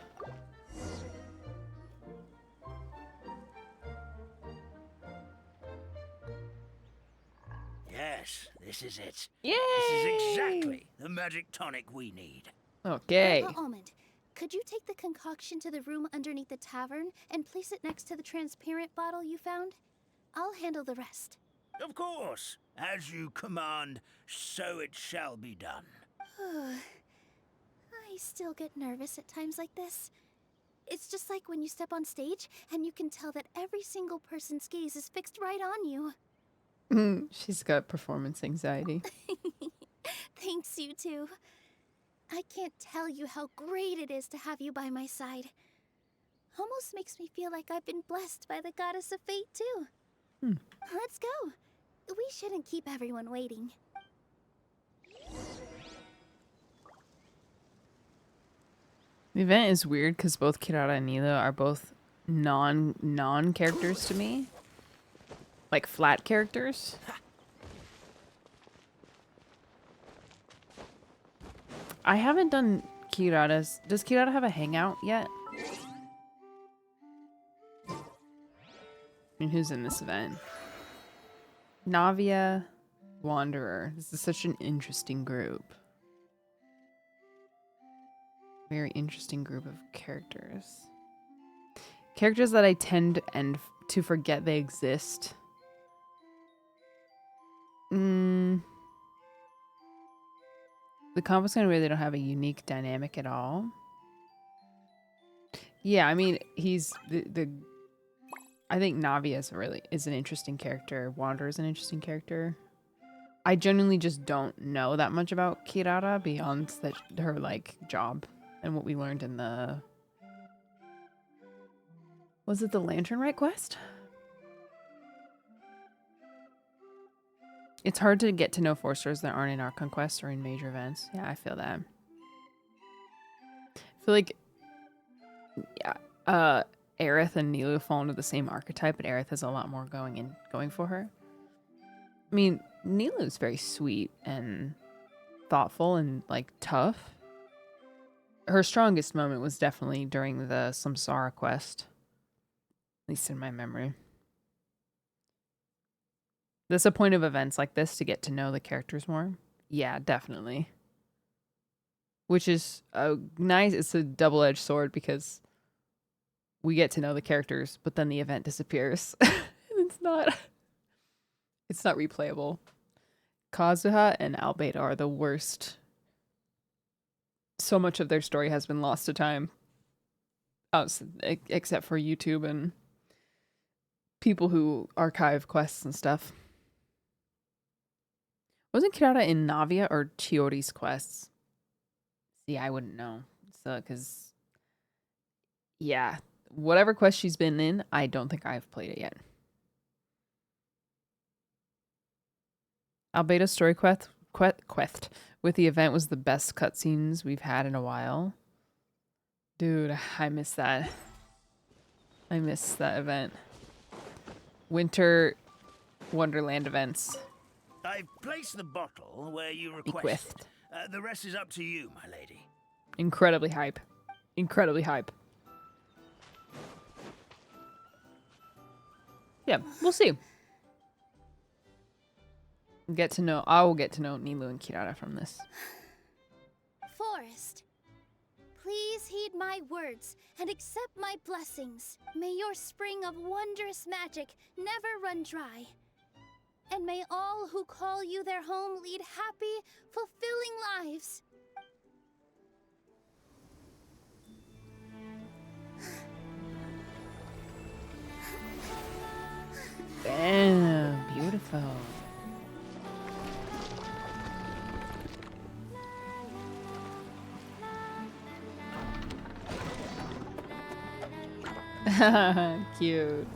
Yes, this is it. Yay! This is exactly the magic tonic we need. Okay. Almond, could you take the concoction to the room underneath the tavern and place it next to the transparent bottle you found? I'll handle the rest. Of course. As you command, so it shall be done. I still get nervous at times like this. It's just like when you step on stage and you can tell that every single person's gaze is fixed right on you. She's got performance anxiety. Thanks, you two. I can't tell you how great it is to have you by my side. Almost makes me feel like I've been blessed by the goddess of fate, too. Let's go. We shouldn't keep everyone waiting. The event is weird because both Kirara and Nilo are both non-characters to me. Like flat characters. I haven't done Kirara's. Does Kirara have a hangout yet? I mean, who's in this event? Navia, Wanderer. This is such an interesting group. Very interesting group of characters. Characters that I tend to forget they exist. The combo's kind of weird. They don't have a unique dynamic at all. Yeah, I mean, he's I think Navi is an interesting character. Wanderer is an interesting character. I genuinely just don't know that much about Kirara beyond her like job and what we learned in the... Was it the Lantern Rite quest? It's hard to get to know Forsters that aren't in our conquests or in major events. Yeah, I feel that. I feel like Aerith and Nilou fall into the same archetype, but Aerith has a lot more going for her. I mean, Nilou's very sweet and thoughtful and like tough. Her strongest moment was definitely during the Samsara quest. At least in my memory. There's a point of events like this to get to know the characters more. Yeah, definitely. Which is nice. It's a double-edged sword because we get to know the characters, but then the event disappears. It's not replayable. Kazuha and Albedo are the worst. So much of their story has been lost to time. Except for YouTube and people who archive quests and stuff. Wasn't Kirara in Navia or Chiori's quests? See, I wouldn't know. So, because, yeah, whatever quest she's been in, I don't think I've played it yet. Albedo's story quest with the event was the best cutscenes we've had in a while. Dude, I miss that. I miss that event. Winter Wonderland events. I've placed the bottle where you requested. The rest is up to you, my lady. Incredibly hype. Incredibly hype. Yeah, we'll see. I will get to know Nilou and Kirara from this. Forest, please heed my words and accept my blessings. May your spring of wondrous magic never run dry. And may all who call you their home lead happy, fulfilling lives. Damn, beautiful. Cute.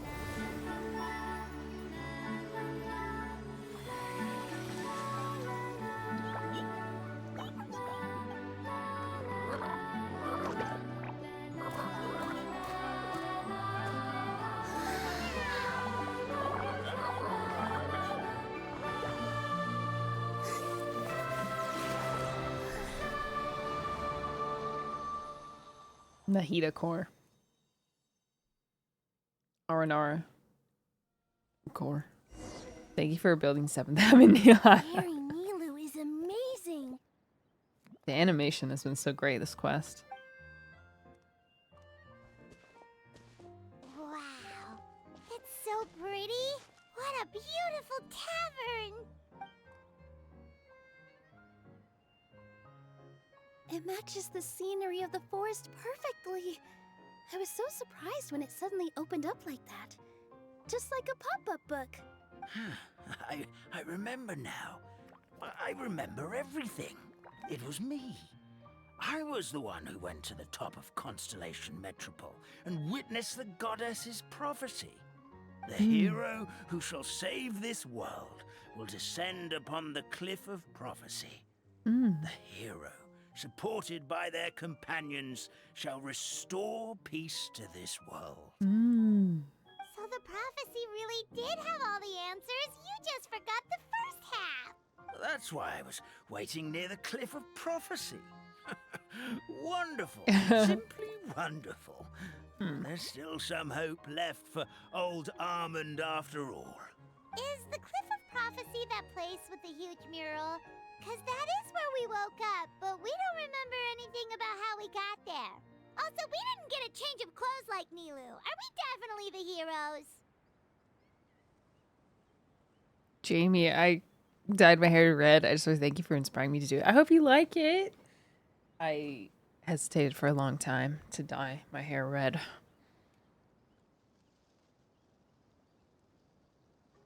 Nahida core. Aranara core. Thank you for building 7th Avenue. Harry Nilu is amazing. The animation has been so great this quest. Wow. It's so pretty. What a beautiful tavern. It matches the scenery of the forest perfectly. I was so surprised when it suddenly opened up like that. Just like a pop-up book. I remember now. I remember everything. It was me. I was the one who went to the top of Constellation Metropole and witnessed the goddess's prophecy. The hero who shall save this world will descend upon the cliff of prophecy. The hero, supported by their companions, shall restore peace to this world. So the prophecy really did have all the answers. You just forgot the first half. That's why I was waiting near the cliff of prophecy. Wonderful. Simply wonderful. There's still some hope left for old Armand after all. Is the Cliff of Prophecy that place with the huge mural? Because that is where we woke up, but we don't remember anything about how we got there. Also, we didn't get a change of clothes like Nilu. Are we definitely the heroes? Jamie, I dyed my hair red. I just want to thank you for inspiring me to do it. I hope you like it. I hesitated for a long time to dye my hair red.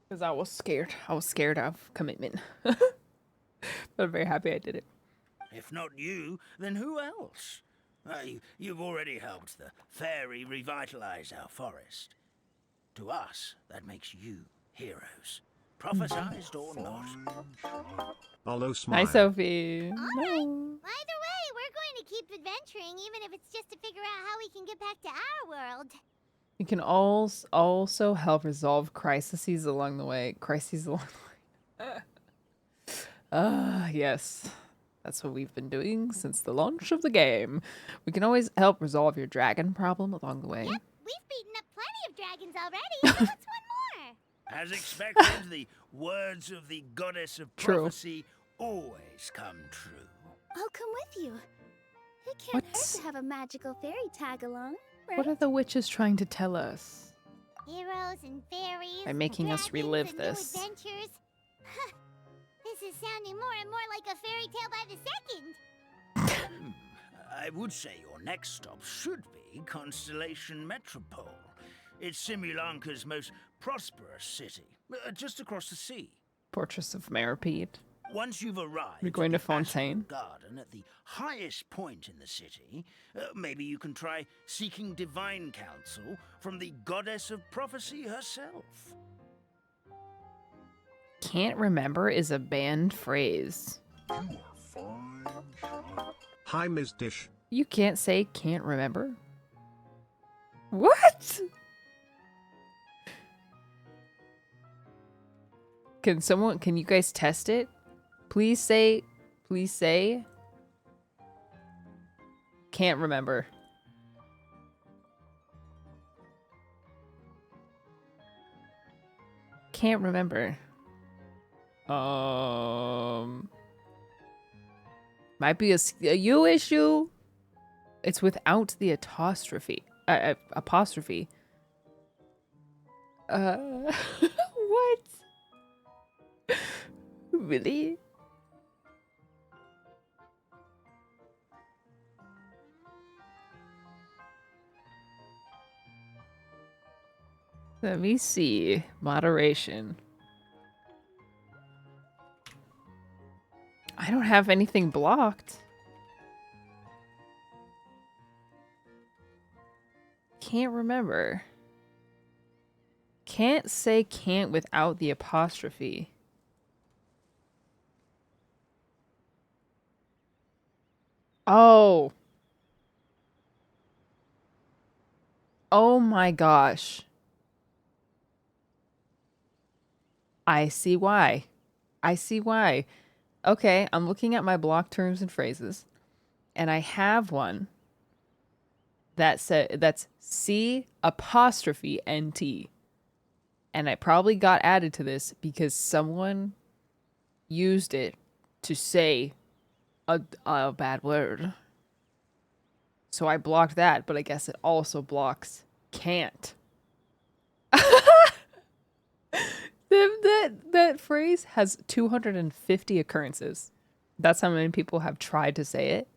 Because I was scared. I was scared of commitment. But I'm very happy I did it. If not you, then who else? You've already helped the fairy revitalize our forest. To us, that makes you heroes. Prophesized or not. Hello, smile. Hi, Sophie. All right. Either way, we're going to keep adventuring, even if it's just to figure out how we can get back to our world. You can also help resolve crises along the way. Yes. That's what we've been doing since the launch of the game. We can always help resolve your dragon problem along the way. Yep, we've beaten up plenty of dragons already, so what's one more? As expected, the words of the goddess of prophecy always come true. I'll come with you. It can't hurt to have a magical fairy tag along, right? What are the witches trying to tell us? Heroes and fairies. By making us relive and this. New adventures. This is sounding more and more like a fairy tale by the second. I would say your next stop should be Constellation Metropole. It's Simulanka's most prosperous city, just across the sea. Fortress of Maripede. Once you've arrived We're going to at the Astral Fontaine. Garden at the highest point in the city, maybe you can try seeking divine counsel from the goddess of prophecy herself. Can't remember is a banned phrase. Hi, Ms. Dish. You can't say can't remember? What? Can you guys test it? Please say can't remember. Can't remember. Might be a you issue. It's without the apostrophe. Apostrophe. What? Really? Let me see. Moderation. I don't have anything blocked. Can't remember. Can't say can't without the apostrophe. Oh. Oh my gosh. I see why. I see why. Okay, I'm looking at my block terms and phrases, and I have one that's C apostrophe NT. And I probably got added to this because someone used it to say a bad word. So I blocked that, but I guess it also blocks can't. That phrase has 250 occurrences. That's how many people have tried to say it.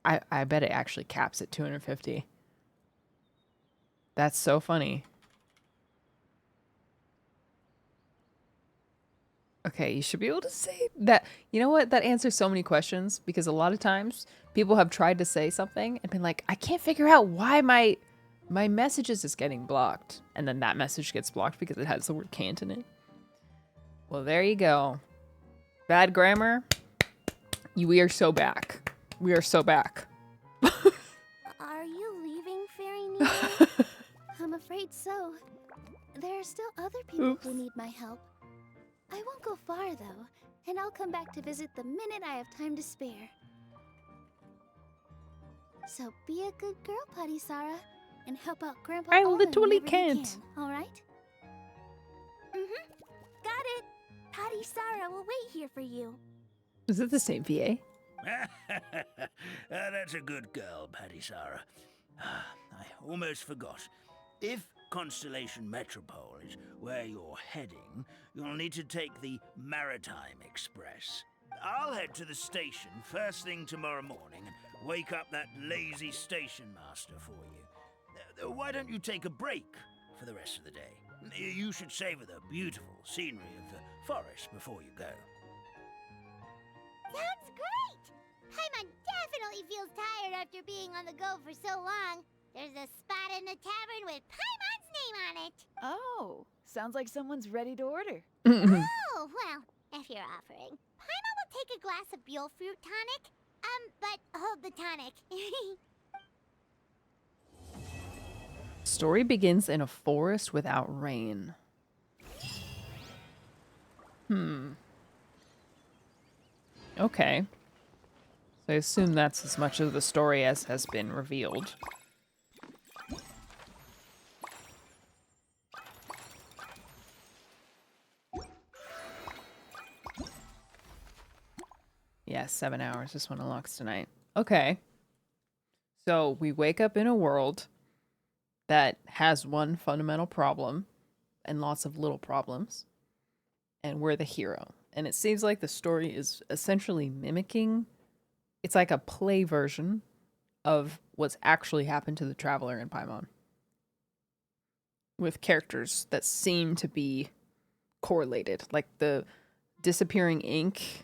I bet it actually caps at 250. That's so funny. Okay, you should be able to say that. You know what? That answers so many questions because a lot of times people have tried to say something and been like, I can't figure out why my messages is getting blocked. And then that message gets blocked because it has the word can't in it. Well, there you go. Bad grammar. We are so back. We are so back. Are you leaving, Fairy Nina? I'm afraid so. There are still other people who need my help. I won't go far, though, and I'll come back to visit the minute I have time to spare. So be a good girl, Putty Sarah, and help out Grandpa I Alden literally whenever you can't. can, all right? Got it. Putty Sarah will wait here for you. Is it the same VA? That's a good girl, Paddy Sarah. I almost forgot. If Constellation Metropole is where you're heading, you'll need to take the Maritime Express. I'll head to the station first thing tomorrow morning and wake up that lazy station master for you. Why don't you take a break for the rest of the day? You should savor the beautiful scenery of the forest before you go. Sounds great! Paimon definitely feels tired after being on the go for so long. There's a spot in the tavern with Paimon's name on it. Oh, sounds like someone's ready to order. Oh, well, if you're offering. Paimon will take a glass of Buell fruit tonic. But hold the tonic. Story begins in a forest without rain. Okay. So I assume that's as much of the story as has been revealed. Yeah, 7 hours. This one unlocks tonight. Okay. So we wake up in a world that has one fundamental problem and lots of little problems. And we're the hero. And it seems like the story is essentially mimicking. It's like a play version of what's actually happened to the Traveler in Paimon. With characters that seem to be correlated. Like the disappearing ink.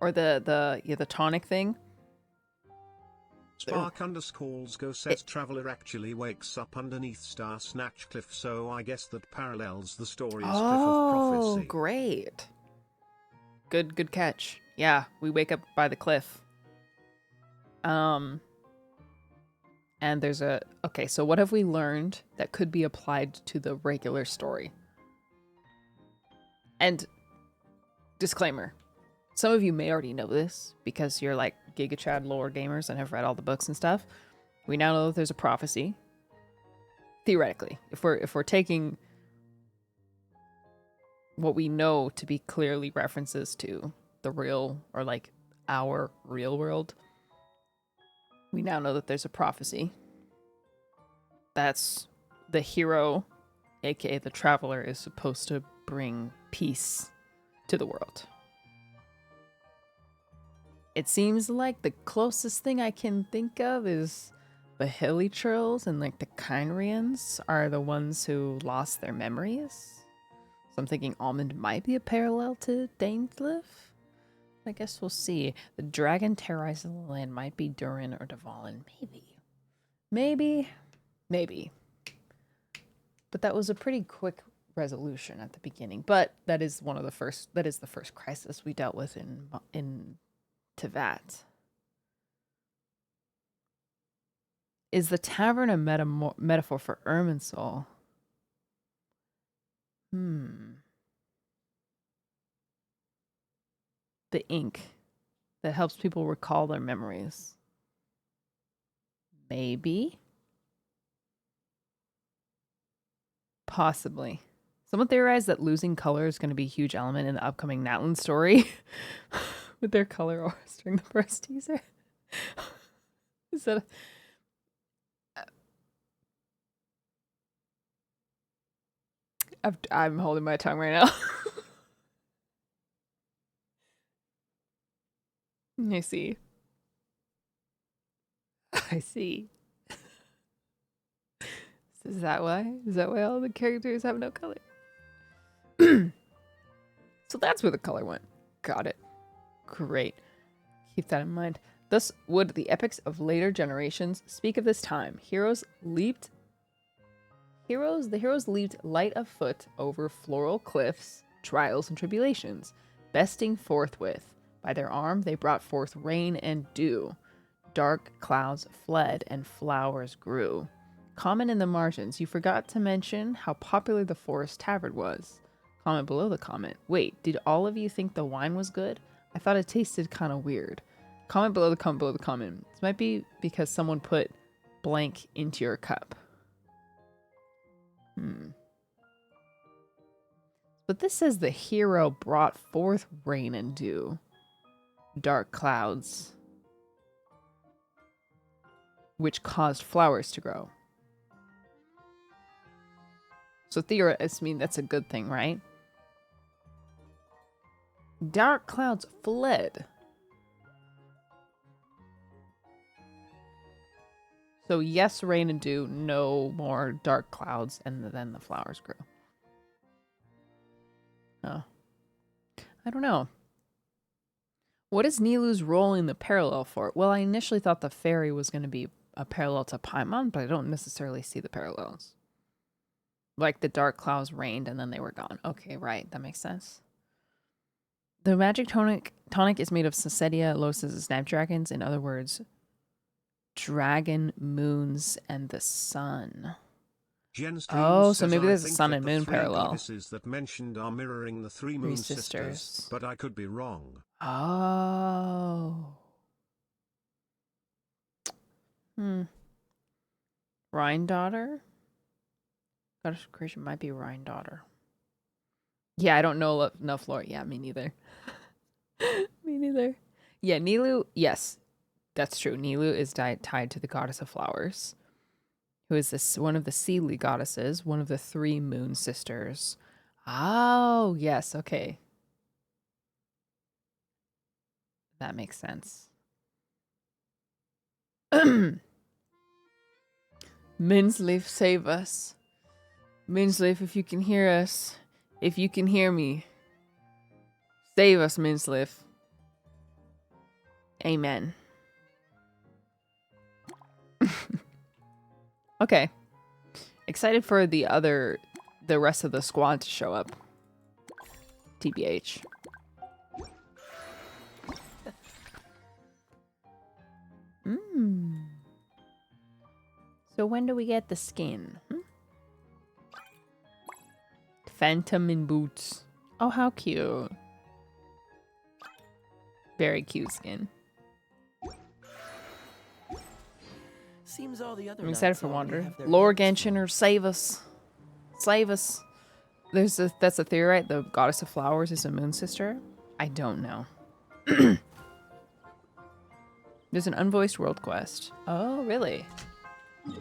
Or the tonic thing. Spark_Go says Traveler actually wakes up underneath Star Snatch Cliff, so I guess that parallels the story's Cliff of Prophecy. Oh, great. Good catch. Yeah, we wake up by the cliff. And there's okay, so what have we learned that could be applied to the regular story? And disclaimer. Some of you may already know this because you're like Giga Chad lore gamers and have read all the books and stuff. We now know that there's a prophecy. Theoretically, if we're taking what we know to be clearly references to the real or like our real world, we now know that there's a prophecy. That's the hero, aka the Traveler, is supposed to bring peace to the world. It seems like the closest thing I can think of is the Hilichurls and like the Kynrians are the ones who lost their memories. So I'm thinking Almond might be a parallel to Dainsleif. I guess we'll see. The dragon terrorizing the land might be Durin or Dvalin. Maybe. But that was a pretty quick resolution at the beginning. But that is the first crisis we dealt with in Tevat. Is the tavern a metaphor for Irminsul? The ink that helps people recall their memories. Maybe. Possibly. Someone theorized that losing color is going to be a huge element in the upcoming Natlan story. With their color auras during the first teaser. Is that I'm holding my tongue right now. I see. Is that why? Is that why all the characters have no color? So that's where the color went. Got it. Great. Keep that in mind. Thus would the epics of later generations speak of this time. The heroes leaped light of foot over floral cliffs, trials and tribulations, besting forthwith. By their arm they brought forth rain and dew. Dark clouds fled and flowers grew. Comment in the margins. You forgot to mention how popular the Forest Tavern was. Comment below the comment. Wait, did all of you think the wine was good? I thought it tasted kind of weird. Comment below the comment. This might be because someone put blank into your cup. But this says the hero brought forth rain and dew. Dark clouds. Which caused flowers to grow. So theorists mean that's a good thing, right? Dark clouds fled. So yes, rain and dew, no more dark clouds, and then the flowers grew. Oh. I don't know. What is Nilu's role in the parallel for? Well, I initially thought the fairy was going to be a parallel to Paimon, but I don't necessarily see the parallels. Like the dark clouds rained and then they were gone. Okay, right. That makes sense. The magic tonic is made of Sacedia, Losas, and snapdragons. In other words, dragon, moons, and the sun. Oh, so maybe there's a sun and moon parallel. Goddesses that mentioned are mirroring the three moon sisters, but I could be wrong. Oh. Rhine daughter? Goddess of creation might be Rhine daughter. Yeah, I don't know enough lore. Yeah, me neither. Me neither. Yeah, Nilu, yes, that's true. Nilu is tied to the goddess of flowers, who is one of the Seelie goddesses, one of the three moon sisters. Oh, yes, okay. That makes sense. Minsleif, save us. Minsleif, if you can hear us, if you can hear me, save us, Minsleif. Amen. Okay. Excited for the rest of the squad to show up. TBH. So when do we get the skin? Phantom in boots. Oh, how cute. Very cute skin. Seems all the other I'm excited for Wander. Lord Genshin or save us. Save us. That's a theory, right? The goddess of flowers is a moon sister? I don't know. There's an unvoiced world quest. Oh, really? Is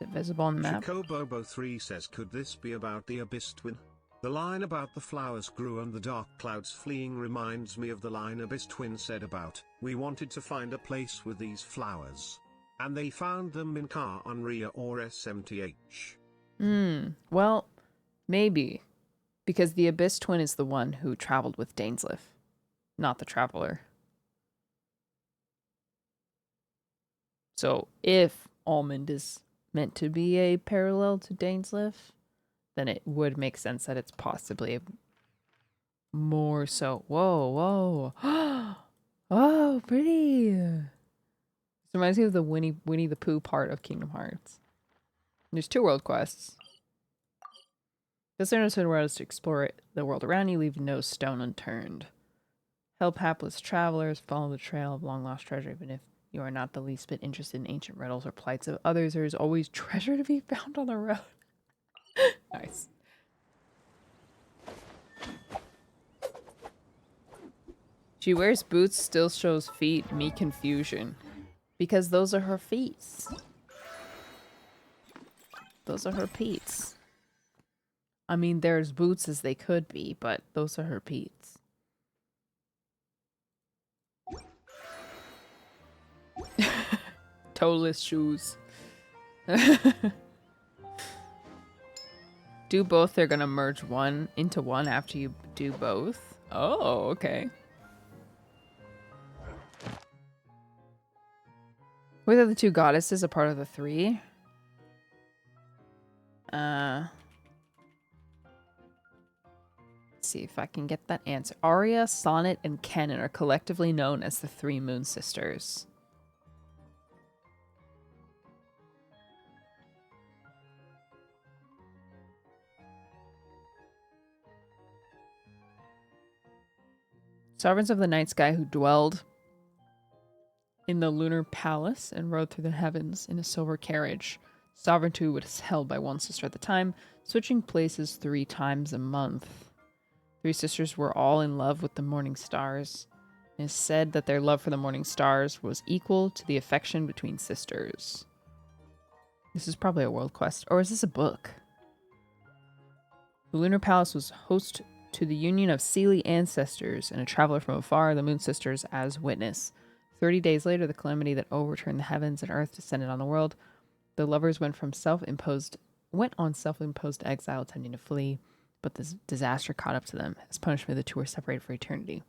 it visible on the map? Chocobobo3 says, could this be about the Abyss Twin? The line about the flowers grew and the dark clouds fleeing reminds me of the line Abyss Twin said about, we wanted to find a place with these flowers. And they found them in Car Unria or SMTH. Well, maybe. Because the Abyss Twin is the one who traveled with Dainsleif, not the Traveler. So if Almond is meant to be a parallel to Dainsleif, then it would make sense that it's possibly more so. Whoa, whoa. Oh, pretty. This reminds me of the Winnie the Pooh part of Kingdom Hearts. There's 2 world quests. The center world is to explore the world around you, leave no stone unturned. Help hapless travelers follow the trail of long-lost treasure. Even if you are not the least bit interested in ancient riddles or plights of others, there is always treasure to be found on the road. Nice. She wears boots, still shows feet. Me confusion. Because those are her feet. Those are her peats. I mean, they're as boots as they could be, but those are her peats. Toeless shoes. Do both, they're gonna merge one into one after you do both. Oh, okay. Were the 2 goddesses a part of the 3? Let's see if I can get that answer. Arya, Sonnet, and Kennen are collectively known as the 3 Moon Sisters. Sovereigns of the night sky who dwelled in the lunar palace and rode through the heavens in a silver carriage. Sovereignty was held by one sister at the time, switching places 3 times a month. 3 sisters were all in love with the morning stars. It is said that their love for the morning stars was equal to the affection between sisters. This is probably a world quest. Or is this a book? The lunar palace was host to the union of Seelie ancestors and a traveler from afar, the Moon Sisters, as witness. 30 days later, the calamity that overturned the heavens and earth descended on the world. The lovers went on self-imposed exile, intending to flee, but this disaster caught up to them. As punishment, the 2 were separated for eternity.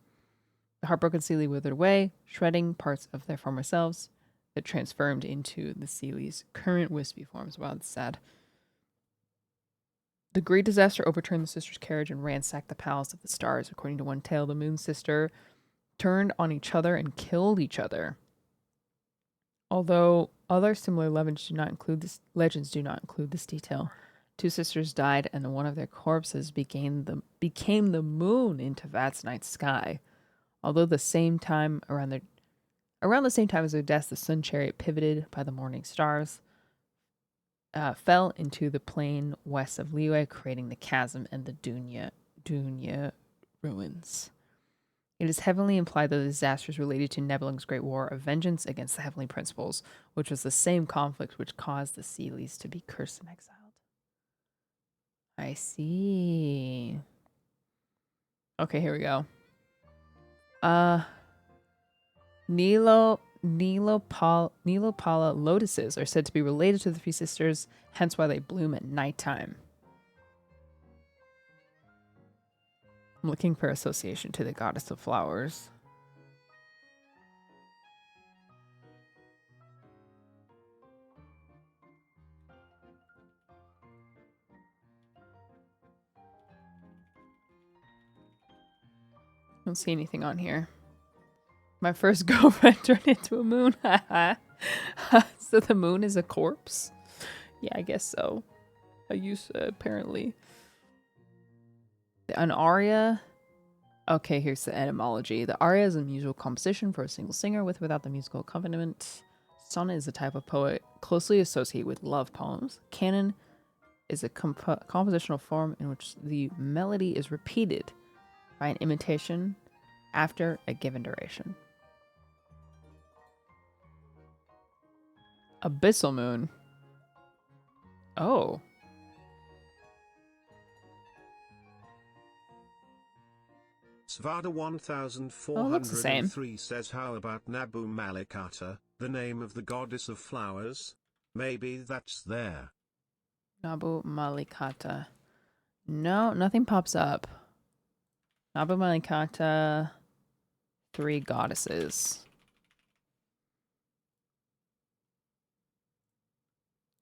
The heartbroken Seelie withered away, shredding parts of their former selves that transformed into the Seelie's current wispy forms. Wow, that's sad. The great disaster overturned the sisters' carriage and ransacked the palace of the stars. According to one tale, the Moon Sister turned on each other and killed each other. Although other similar legends do not include this detail. 2 sisters died, and one of their corpses became the moon in Teyvat's night sky. Although around the same time as their deaths, the sun chariot, pivoted by the morning stars, fell into the plain west of Liyue, creating the chasm and the Dunya ruins. It is heavily implied that the disaster is related to Nebelung's Great War of Vengeance against the Heavenly Principles, which was the same conflict which caused the Seelies to be cursed and exiled. I see. Okay, here we go. Nilopala lotuses are said to be related to the 3 sisters, hence why they bloom at nighttime. I'm looking for association to the goddess of flowers. Don't see anything on here. My first girlfriend turned into a moon. So the moon is a corpse? Yeah, I guess so. Apparently. An aria. Okay, here's the etymology. The aria is a musical composition for a single singer with or without the musical accompaniment. Sonnet is a type of poet closely associated with love poems. Canon is a compositional form in which the melody is repeated by an imitation after a given duration. Abyssal moon. Oh. Svada 1403 says, how about Nabu Malikata? The name of the goddess of flowers? Maybe that's there. Nabu Malikata. No, nothing pops up. Nabu Malikata. 3 goddesses.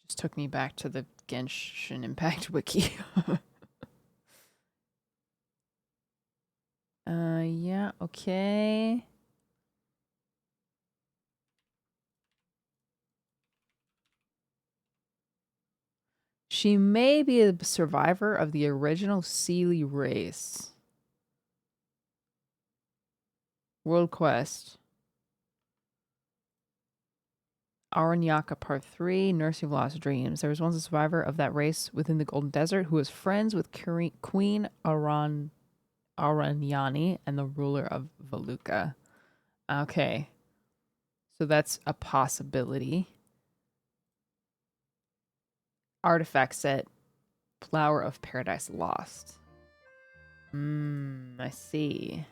Just took me back to the Genshin Impact wiki. Yeah, okay. She may be a survivor of the original Seelie race. World Quest. Aranyaka Part 3, Nursing of Lost Dreams. There was once a survivor of that race within the Golden Desert who was friends with Queen Aranyani and the ruler of Valuka. Okay. So that's a possibility. Artifact set. Flower of Paradise Lost. I see.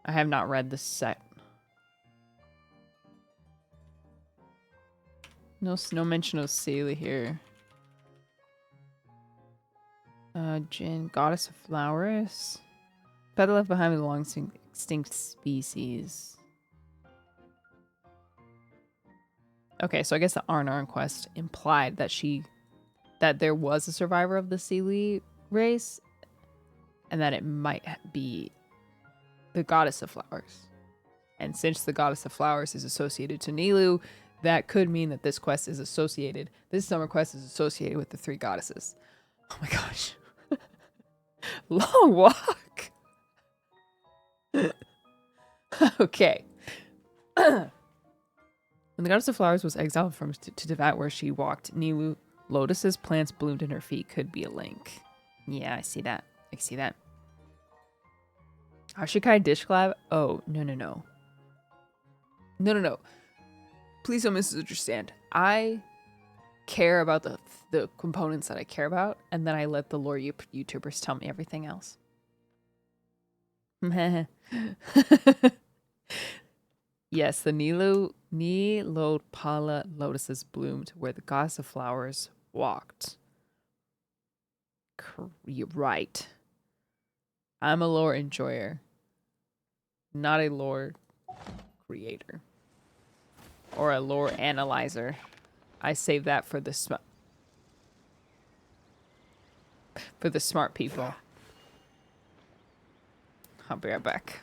I have not read this set. No mention of Seelie here. Jin, Goddess of Flowers. Feather left behind with a long extinct species. Okay, so I guess the Arnarn quest implied that there was a survivor of the Seelie race, and that it might be the Goddess of Flowers. And since the Goddess of Flowers is associated to Nilou, that could mean that this summer quest is associated with the 3 goddesses. Oh my gosh. Long walk. Okay. When the Goddess of Flowers was exiled from to Teyvat, where she walked, Nilou, lotuses, plants bloomed in her feet could be a link. Yeah, I see that. Ashikai Dish Collab? Oh, no. No. Please don't misunderstand. I care about the components that I care about, and then I let the lore YouTubers tell me everything else. Yes, the Nilotpala lotuses bloomed where the Goddess of Flowers walked. You're right. I'm a lore enjoyer, not a lore creator. Or a lore analyzer. I save that for the smart people. I'll be right back.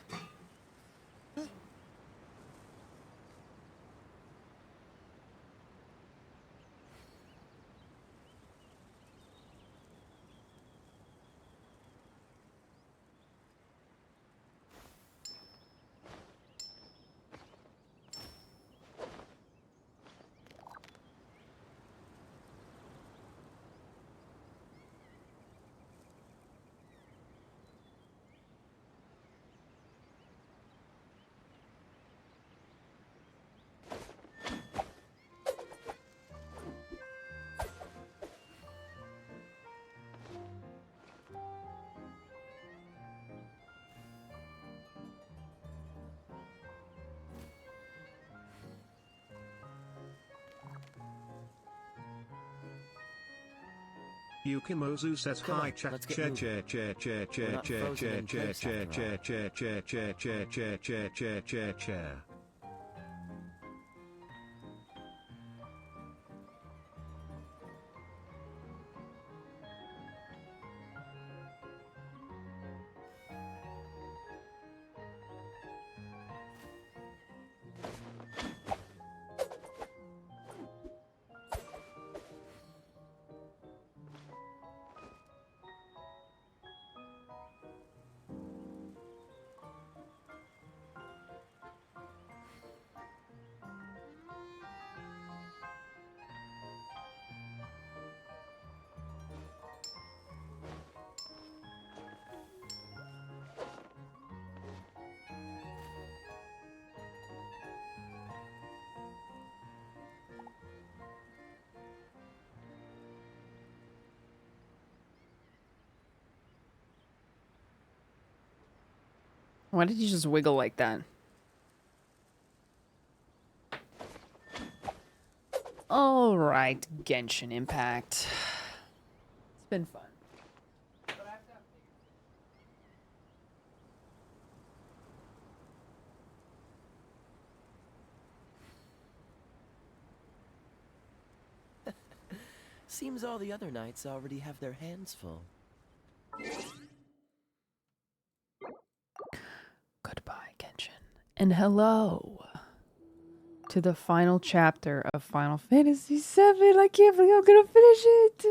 Yukimozu says hi chat chair. Why did you just wiggle like that? All right, Genshin Impact. It's been fun. Seems all the other knights already have their hands full. Goodbye, Genshin. And hello to the final chapter of Final Fantasy VII. I can't believe I'm gonna finish it.